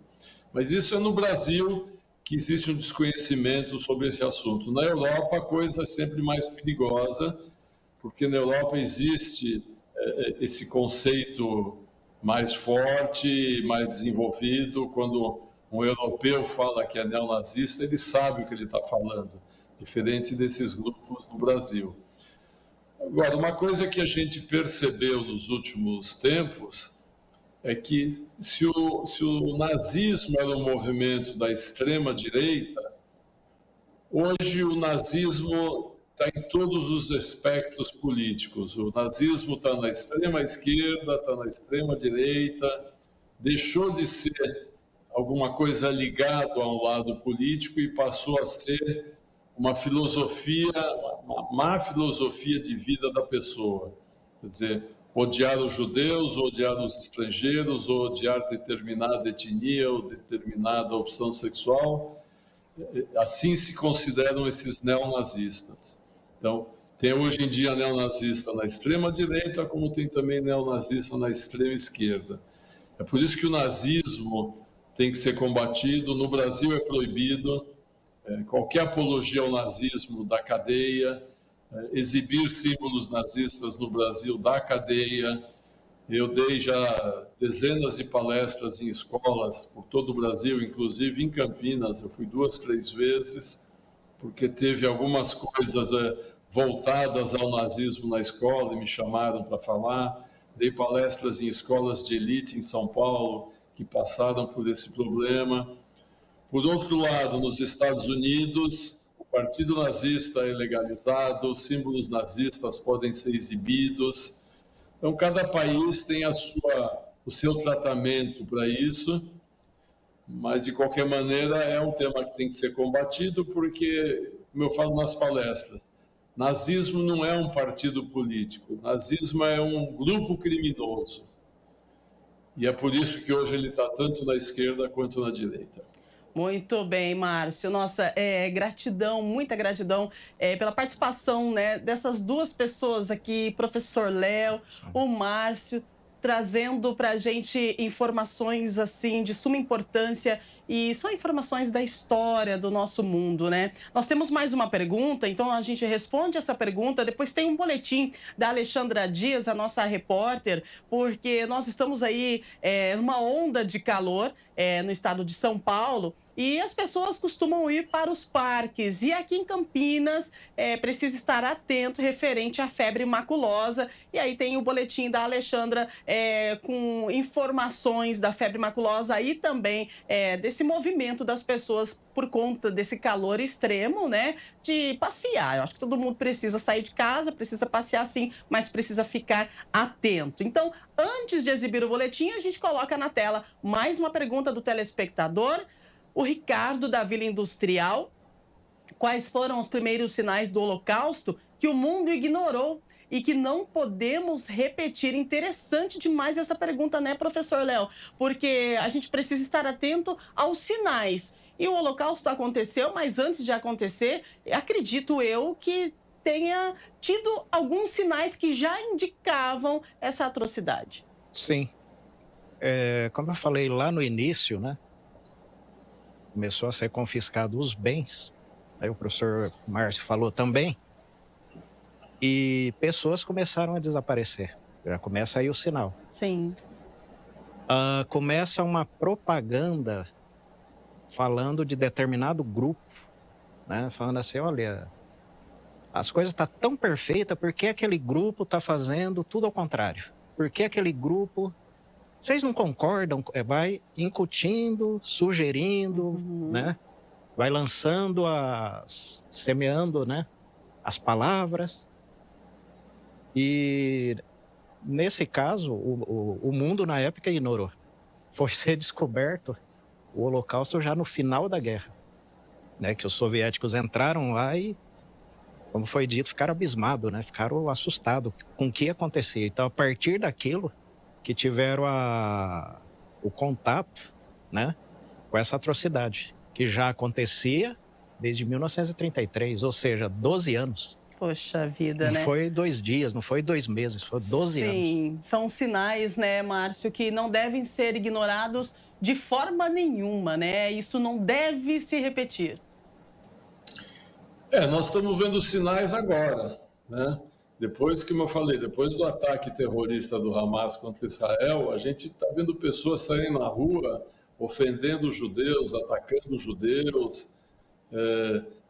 Mas isso é no Brasil que existe um desconhecimento sobre esse assunto. Na Europa a coisa é sempre mais perigosa, porque na Europa existe esse conceito mais forte, mais desenvolvido. Quando um europeu fala que é neonazista, ele sabe o que ele está falando, diferente desses grupos no Brasil. Agora, uma coisa que a gente percebeu nos últimos tempos é que se o nazismo era um movimento da extrema-direita, hoje o nazismo está em todos os espectros políticos. O nazismo está na extrema-esquerda, está na extrema-direita, deixou de ser alguma coisa ligada a um lado político e passou a ser uma filosofia, uma má filosofia de vida da pessoa. Quer dizer, odiar os judeus, odiar os estrangeiros, odiar determinada etnia ou determinada opção sexual. Assim se consideram esses neonazistas. Então, tem hoje em dia neonazista na extrema-direita, como tem também neonazista na extrema-esquerda. É por isso que o nazismo tem que ser combatido. No Brasil é proibido qualquer apologia ao nazismo da cadeia, exibir símbolos nazistas no Brasil da cadeia. Eu dei já dezenas de palestras em escolas por todo o Brasil, inclusive em Campinas. Eu fui 2, 3 vezes, porque teve algumas coisas voltadas ao nazismo na escola e me chamaram para falar. Dei palestras em escolas de elite em São Paulo que passaram por esse problema. Por outro lado, nos Estados Unidos, o Partido Nazista é legalizado, símbolos nazistas podem ser exibidos. Então, cada país tem o seu tratamento para isso, mas, de qualquer maneira, é um tema que tem que ser combatido, porque, como eu falo nas palestras, nazismo não é um partido político, nazismo é um grupo criminoso. E é por isso que hoje ele está tanto na esquerda quanto na direita. Muito bem, Márcio. Nossa, gratidão, muita gratidão pela participação, né, dessas duas pessoas aqui, professor Léo, o Márcio, trazendo para a gente informações assim de suma importância, e são informações da história do nosso mundo, né? Nós temos mais uma pergunta, então a gente responde essa pergunta, depois tem um boletim da Alexandra Dias, a nossa repórter, porque nós estamos aí numa onda de calor no estado de São Paulo, e as pessoas costumam ir para os parques. E aqui em Campinas, precisa estar atento referente à febre maculosa. E aí tem o boletim da Alexandra com informações da febre maculosa e também desse movimento das pessoas por conta desse calor extremo, né? De passear. Eu acho que todo mundo precisa sair de casa, precisa passear sim, mas precisa ficar atento. Então, antes de exibir o boletim, a gente coloca na tela mais uma pergunta do telespectador. O Ricardo, da Vila Industrial: quais foram os primeiros sinais do Holocausto que o mundo ignorou e que não podemos repetir. Interessante demais essa pergunta, né, professor Léo? Porque a gente precisa estar atento aos sinais. E o Holocausto aconteceu, mas antes de acontecer, acredito eu que tenha tido alguns sinais que já indicavam essa atrocidade. Sim. Como eu falei lá no início, né? Começou a ser confiscado os bens. Aí o professor Márcio falou também. E pessoas começaram a desaparecer. Já começa aí o sinal. Sim. Começa uma propaganda falando de determinado grupo, né? Falando assim, olha, as coisas estão tão perfeitas, por que aquele grupo está fazendo tudo ao contrário? Por que aquele grupo... Vocês não concordam? Vai incutindo, sugerindo, né? Vai lançando, semeando, né? As palavras. E nesse caso, o mundo na época ignorou. Foi ser descoberto o Holocausto já no final da guerra, né? Que os soviéticos entraram lá e, como foi dito, ficaram abismados, né? Ficaram assustados com o que acontecia. Então, a partir daquilo que tiveram o contato, né? Com essa atrocidade, que já acontecia desde 1933, ou seja, 12 anos. Poxa vida, né? Não foi 2 dias, não foi 2 meses, foi 12 anos. Sim, são sinais, né, Márcio, que não devem ser ignorados de forma nenhuma, né? Isso não deve se repetir. Nós estamos vendo sinais agora, né? Depois, como eu falei, depois do ataque terrorista do Hamas contra Israel, a gente está vendo pessoas saírem na rua, ofendendo os judeus, atacando os judeus,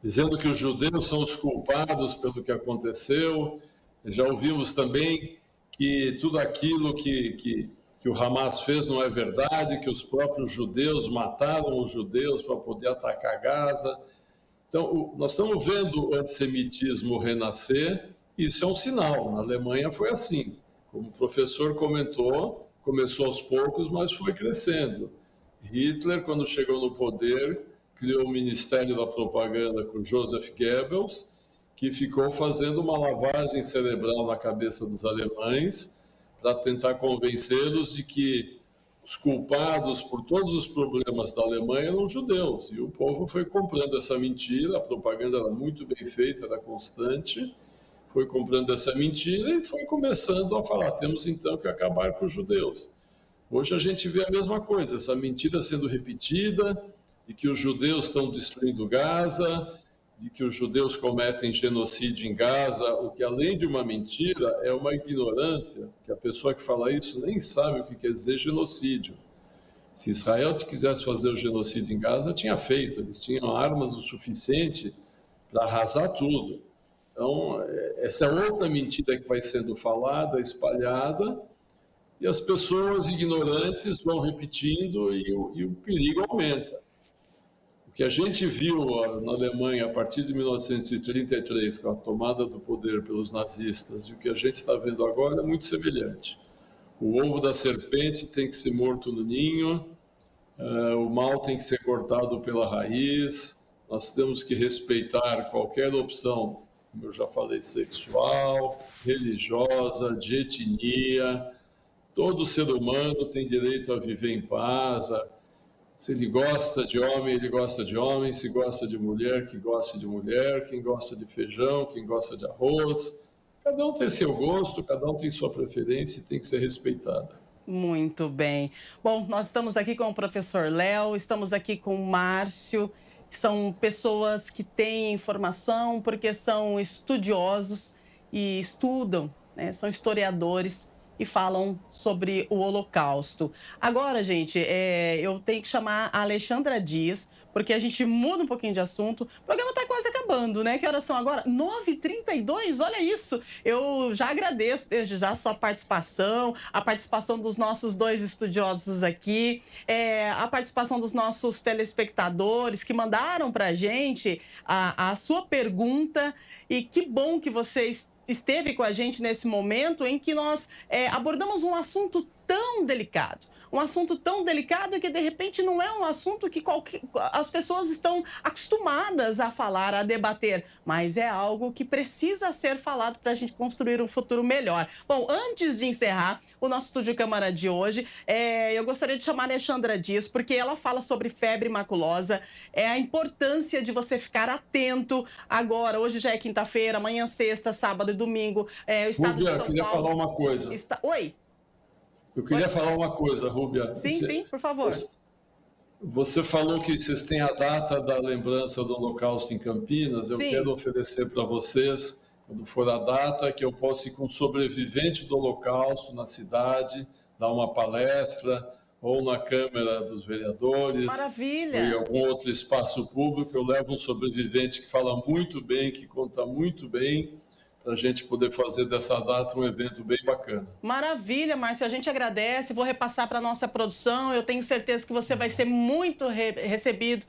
dizendo que os judeus são os culpados pelo que aconteceu. Já ouvimos também que tudo aquilo que o Hamas fez não é verdade, que os próprios judeus mataram os judeus para poder atacar Gaza. Então, nós estamos vendo o antissemitismo renascer, e isso é um sinal. Na Alemanha foi assim. Como o professor comentou, começou aos poucos, mas foi crescendo. Hitler, quando chegou no poder, criou o Ministério da Propaganda com Joseph Goebbels, que ficou fazendo uma lavagem cerebral na cabeça dos alemães para tentar convencê-los de que os culpados por todos os problemas da Alemanha eram os judeus. E o povo foi comprando essa mentira, a propaganda era muito bem feita, era constante, foi comprando essa mentira e foi começando a falar, temos então que acabar com os judeus. Hoje a gente vê a mesma coisa, essa mentira sendo repetida, de que os judeus estão destruindo Gaza, de que os judeus cometem genocídio em Gaza, o que além de uma mentira é uma ignorância, que a pessoa que fala isso nem sabe o que quer dizer genocídio. Se Israel quisesse fazer o genocídio em Gaza, tinha feito, eles tinham armas o suficiente para arrasar tudo. Então, essa é outra mentira que vai sendo falada, espalhada, e as pessoas ignorantes vão repetindo e o perigo aumenta. O que a gente viu na Alemanha a partir de 1933, com a tomada do poder pelos nazistas, e o que a gente está vendo agora é muito semelhante. O ovo da serpente tem que ser morto no ninho, o mal tem que ser cortado pela raiz, nós temos que respeitar qualquer opção, como eu já falei, sexual, religiosa, de etnia. Todo ser humano tem direito a viver em paz. Se ele gosta de homem, ele gosta de homem. Se gosta de mulher, que goste de mulher. Quem gosta de feijão, quem gosta de arroz. Cada um tem seu gosto, cada um tem sua preferência e tem que ser respeitada. Muito bem. Bom, nós estamos aqui com o professor Léo, estamos aqui com o Márcio. São pessoas que têm informação porque são estudiosos e estudam, né? São historiadores e falam sobre o Holocausto. Agora, gente, eu tenho que chamar a Alexandra Dias, porque a gente muda um pouquinho de assunto. O programa está quase acabando, né? Que horas são agora? 9h32? Olha isso! Eu já agradeço desde já a sua participação, a participação dos nossos 2 estudiosos aqui, a participação dos nossos telespectadores que mandaram para a gente a sua pergunta. E que bom que vocês esteve com a gente nesse momento em que nós abordamos um assunto tão delicado. Um assunto tão delicado que, de repente, não é um assunto que as pessoas estão acostumadas a falar, a debater, mas é algo que precisa ser falado para a gente construir um futuro melhor. Bom, antes de encerrar o nosso Estúdio Câmara de hoje, eu gostaria de chamar a Alexandra Dias, porque ela fala sobre febre maculosa, a importância de você ficar atento agora. Hoje já é quinta-feira, amanhã sexta, sábado e domingo. O estado de São Paulo... Eu queria falar uma coisa. Oi? Eu queria falar uma coisa, Rúbia. Sim, por favor. Você falou que vocês têm a data da lembrança do Holocausto em Campinas. Eu quero oferecer para vocês, quando for a data, que eu possa ir com um sobrevivente do Holocausto na cidade, dar uma palestra, ou na Câmara dos Vereadores, Maravilha. ou em algum outro espaço público. Eu levo um sobrevivente que fala muito bem, que conta muito bem, para a gente poder fazer dessa data um evento bem bacana. Maravilha, Márcio. A gente agradece. Vou repassar para a nossa produção. Eu tenho certeza que você vai ser muito recebido,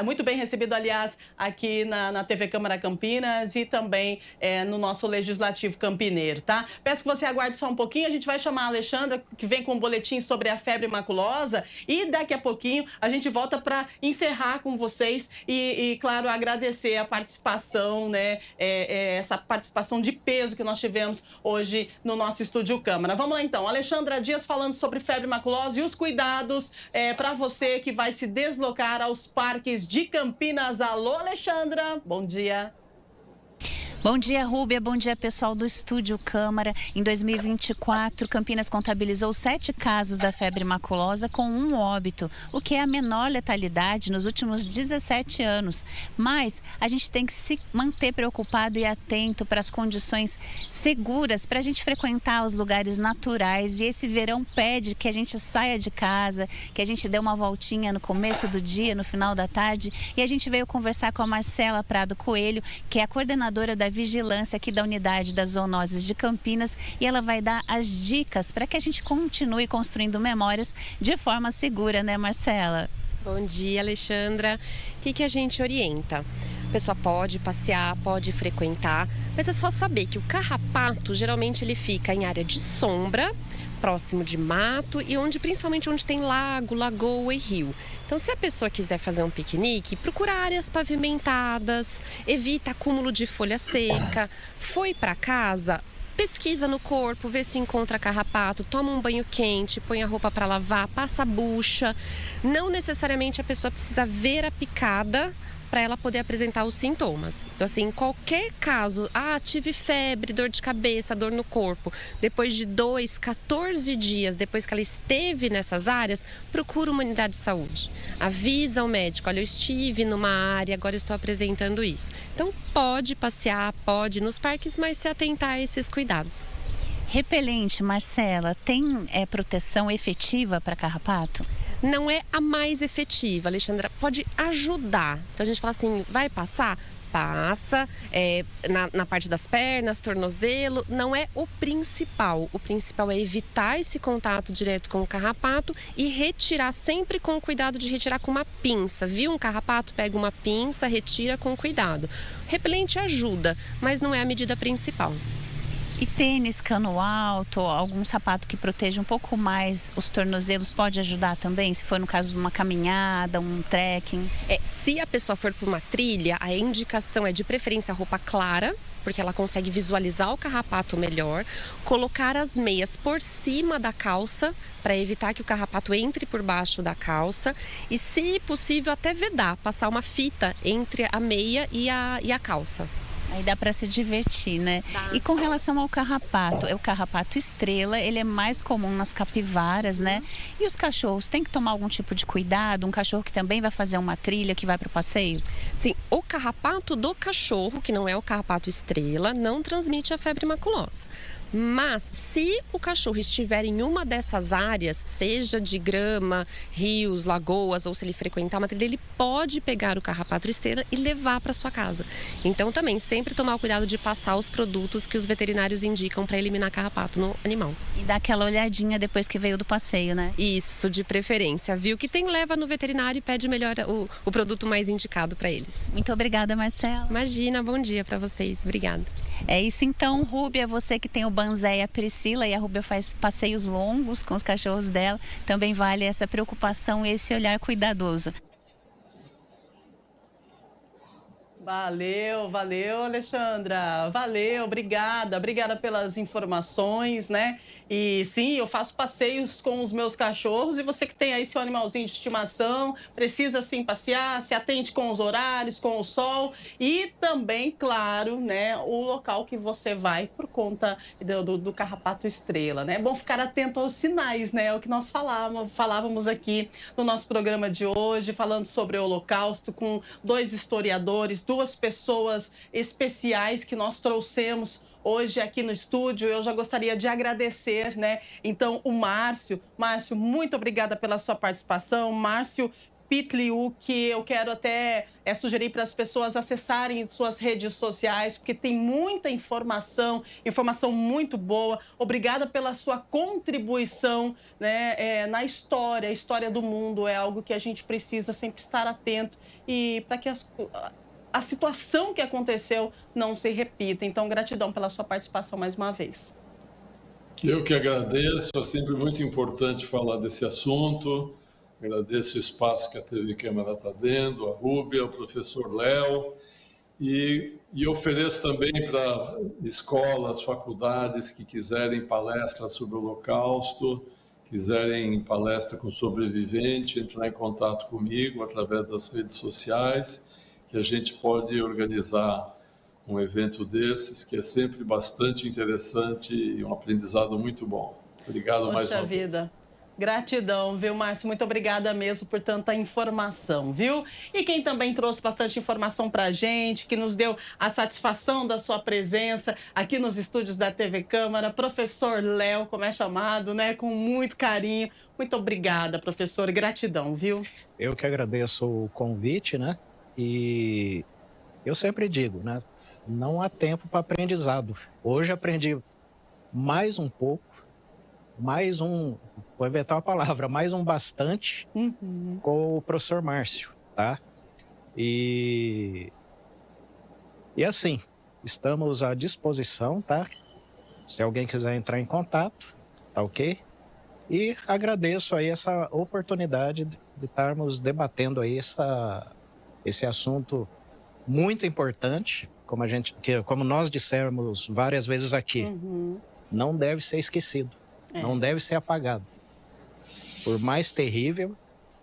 muito bem recebido, aliás, aqui na TV Câmara Campinas e também no nosso Legislativo Campineiro, tá? Peço que você aguarde só um pouquinho. A gente vai chamar a Alexandra, que vem com um boletim sobre a febre maculosa, e daqui a pouquinho a gente volta para encerrar com vocês e, claro, agradecer a participação, né? Essa participação de peso que nós tivemos hoje no nosso Estúdio Câmara. Vamos lá então, Alexandra Dias falando sobre febre maculosa e os cuidados para você que vai se deslocar aos parques de Campinas. Alô, Alexandra, bom dia. Bom dia, Rúbia. Bom dia, pessoal do Estúdio Câmara. Em 2024, Campinas contabilizou 7 casos da febre maculosa com 1 óbito, o que é a menor letalidade nos últimos 17 anos. Mas a gente tem que se manter preocupado e atento para as condições seguras para a gente frequentar os lugares naturais. E esse verão pede que a gente saia de casa, que a gente dê uma voltinha no começo do dia, no final da tarde. E a gente veio conversar com a Marcela Prado Coelho, que é a coordenadora da vigilância aqui da unidade das zoonoses de Campinas, e ela vai dar as dicas para que a gente continue construindo memórias de forma segura, né, Marcela? Bom dia, Alexandra. O que a gente orienta? A pessoa pode passear, pode frequentar, mas é só saber que o carrapato geralmente ele fica em área de sombra, próximo de mato e principalmente onde tem lago, lagoa e rio. Então, se a pessoa quiser fazer um piquenique, procura áreas pavimentadas, evita acúmulo de folha seca. Foi para casa, pesquisa no corpo, vê se encontra carrapato, toma um banho quente, põe a roupa para lavar, passa a bucha. Não necessariamente a pessoa precisa ver a picada para ela poder apresentar os sintomas. Então, assim, em qualquer caso, tive febre, dor de cabeça, dor no corpo, depois de 14 dias, depois que ela esteve nessas áreas, procura uma unidade de saúde. Avisa ao médico, olha, eu estive numa área, agora eu estou apresentando isso. Então, pode passear, pode ir nos parques, mas se atentar a esses cuidados. Repelente, Marcela, tem proteção efetiva para carrapato? Não é a mais efetiva, Alexandra, pode ajudar. Então a gente fala assim, vai passar? Passa, na parte das pernas, tornozelo, não é o principal. O principal é evitar esse contato direto com o carrapato e retirar sempre com cuidado de retirar com uma pinça. Viu um carrapato? Pega uma pinça, retira com cuidado. Repelente ajuda, mas não é a medida principal. E tênis, cano alto, algum sapato que proteja um pouco mais os tornozelos pode ajudar também? Se for no caso de uma caminhada, um trekking? Se a pessoa for por uma trilha, a indicação é de preferência roupa clara, porque ela consegue visualizar o carrapato melhor. Colocar as meias por cima da calça, para evitar que o carrapato entre por baixo da calça. E, se possível, até vedar, passar uma fita entre a meia e a calça. Aí dá para se divertir, né? Tá. E com relação ao carrapato, o carrapato estrela, ele é mais comum nas capivaras, né? E os cachorros, tem que tomar algum tipo de cuidado? Um cachorro que também vai fazer uma trilha, que vai para o passeio? Sim, o carrapato do cachorro, que não é o carrapato estrela, não transmite a febre maculosa. Mas, se o cachorro estiver em uma dessas áreas, seja de grama, rios, lagoas, ou se ele frequentar uma trilha, ele pode pegar o carrapato estrela e levar para sua casa. Então, também, sempre tomar o cuidado de passar os produtos que os veterinários indicam para eliminar carrapato no animal. E dar aquela olhadinha depois que veio do passeio, né? Isso, de preferência. Viu que tem, leva no veterinário e pede melhor o produto mais indicado para eles. Muito obrigada, Marcela. Imagina, bom dia para vocês. Obrigada. É isso então, Rúbia, você que tem o Banzé e a Priscila, e a Rúbia faz passeios longos com os cachorros dela, também vale essa preocupação e esse olhar cuidadoso. Valeu, Alexandra. Valeu, obrigada pelas informações, né? E sim, eu faço passeios com os meus cachorros e você que tem aí seu animalzinho de estimação, precisa sim passear, se atente com os horários, com o sol e também, claro, né, o local que você vai por conta do carrapato estrela, né? É bom ficar atento aos sinais, né? É o que nós falávamos aqui no nosso programa de hoje, falando sobre o Holocausto com 2 historiadores, 2 pessoas especiais que nós trouxemos hoje aqui no estúdio. Eu já gostaria de agradecer, né? Então, o Márcio, muito obrigada pela sua participação. Márcio Pitliuk, que eu quero até sugerir para as pessoas acessarem suas redes sociais, porque tem muita informação muito boa. Obrigada pela sua contribuição, né, na história. A história do mundo é algo que a gente precisa sempre estar atento e para que a situação que aconteceu não se repita. Então, gratidão pela sua participação mais uma vez. Eu que agradeço, é sempre muito importante falar desse assunto. Agradeço o espaço que a TV Câmara está dando, a Rúbia, o professor Léo, e ofereço também para escolas, faculdades que quiserem palestras sobre o Holocausto, quiserem palestra com sobrevivente, entrar em contato comigo através das redes sociais, que a gente pode organizar um evento desses, que é sempre bastante interessante e um aprendizado muito bom. Obrigado mais uma vez. Gratidão, viu, Márcio? Muito obrigada mesmo por tanta informação, viu? E quem também trouxe bastante informação para a gente, que nos deu a satisfação da sua presença aqui nos estúdios da TV Câmara, professor Léo, como é chamado, né? Com muito carinho. Muito obrigada, professor. Gratidão, viu? Eu que agradeço o convite, né? E eu sempre digo, né? Não há tempo para aprendizado. Hoje aprendi mais um pouco, vou inventar uma palavra, mais um bastante com o professor Márcio, tá? E assim, estamos à disposição, tá? Se alguém quiser entrar em contato, tá ok? E agradeço aí essa oportunidade de estarmos debatendo aí esse assunto muito importante, como nós dissemos várias vezes aqui, não deve ser esquecido, não deve ser apagado. Por mais terrível,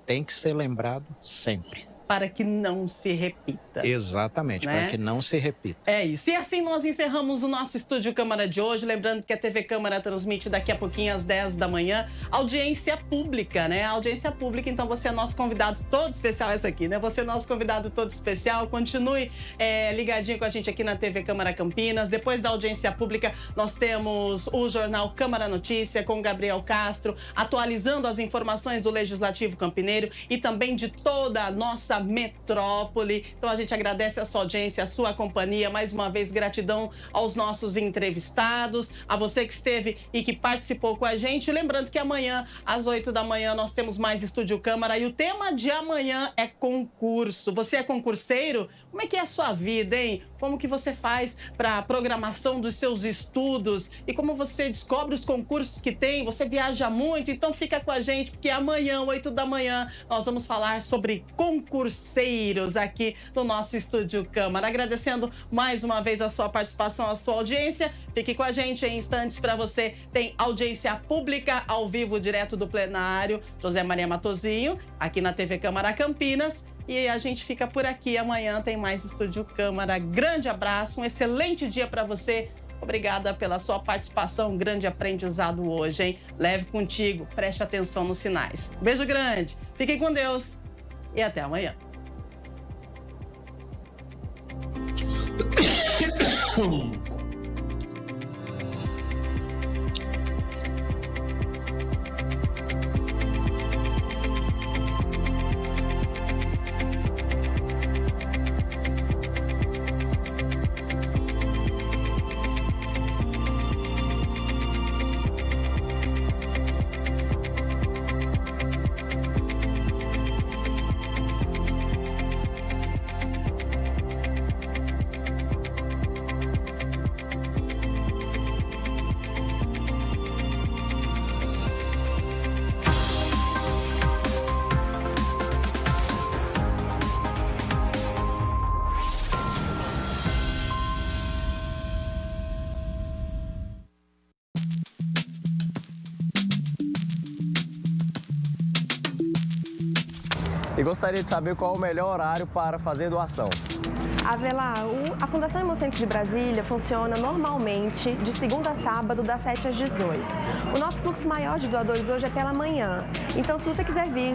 tem que ser lembrado sempre. Para que não se repita. Exatamente, né? Para que não se repita. É isso. E assim nós encerramos o nosso Estúdio Câmara de hoje. Lembrando que a TV Câmara transmite daqui a pouquinho às 10 da manhã. Audiência pública, né? Audiência pública, então você é nosso convidado todo especial esse aqui, né? Você é nosso convidado todo especial. Continue ligadinho com a gente aqui na TV Câmara Campinas. Depois da audiência pública, nós temos o jornal Câmara Notícia com Gabriel Castro, atualizando as informações do Legislativo Campineiro e também de toda a nossa metrópole. Então a gente agradece a sua audiência, a sua companhia. Mais uma vez, gratidão aos nossos entrevistados, a você que esteve e que participou com a gente. Lembrando que amanhã, às 8 da manhã, nós temos mais Estúdio Câmara e o tema de amanhã é concurso. Você é concurseiro? Como é que é a sua vida, hein? Como que você faz para a programação dos seus estudos e como você descobre os concursos que tem? Você viaja muito? Então fica com a gente, porque amanhã, 8 da manhã, nós vamos falar sobre concurseiros aqui no nosso Estúdio Câmara. Agradecendo mais uma vez a sua participação, a sua audiência. Fique com a gente em instantes para você. Tem audiência pública ao vivo, direto do plenário. José Maria Matosinho, aqui na TV Câmara Campinas. E a gente fica por aqui. Amanhã tem mais Estúdio Câmara. Grande abraço, um excelente dia para você. Obrigada pela sua participação. Um grande aprendizado hoje, hein? Leve contigo, preste atenção nos sinais. Beijo grande, fiquem com Deus e até amanhã. e gostaria de saber qual é o melhor horário para fazer doação. Avelar, a Fundação Hemocentro de Brasília funciona normalmente de segunda a sábado, das 7 às 18. O nosso fluxo maior de doadores hoje é pela manhã. Então, se você quiser vir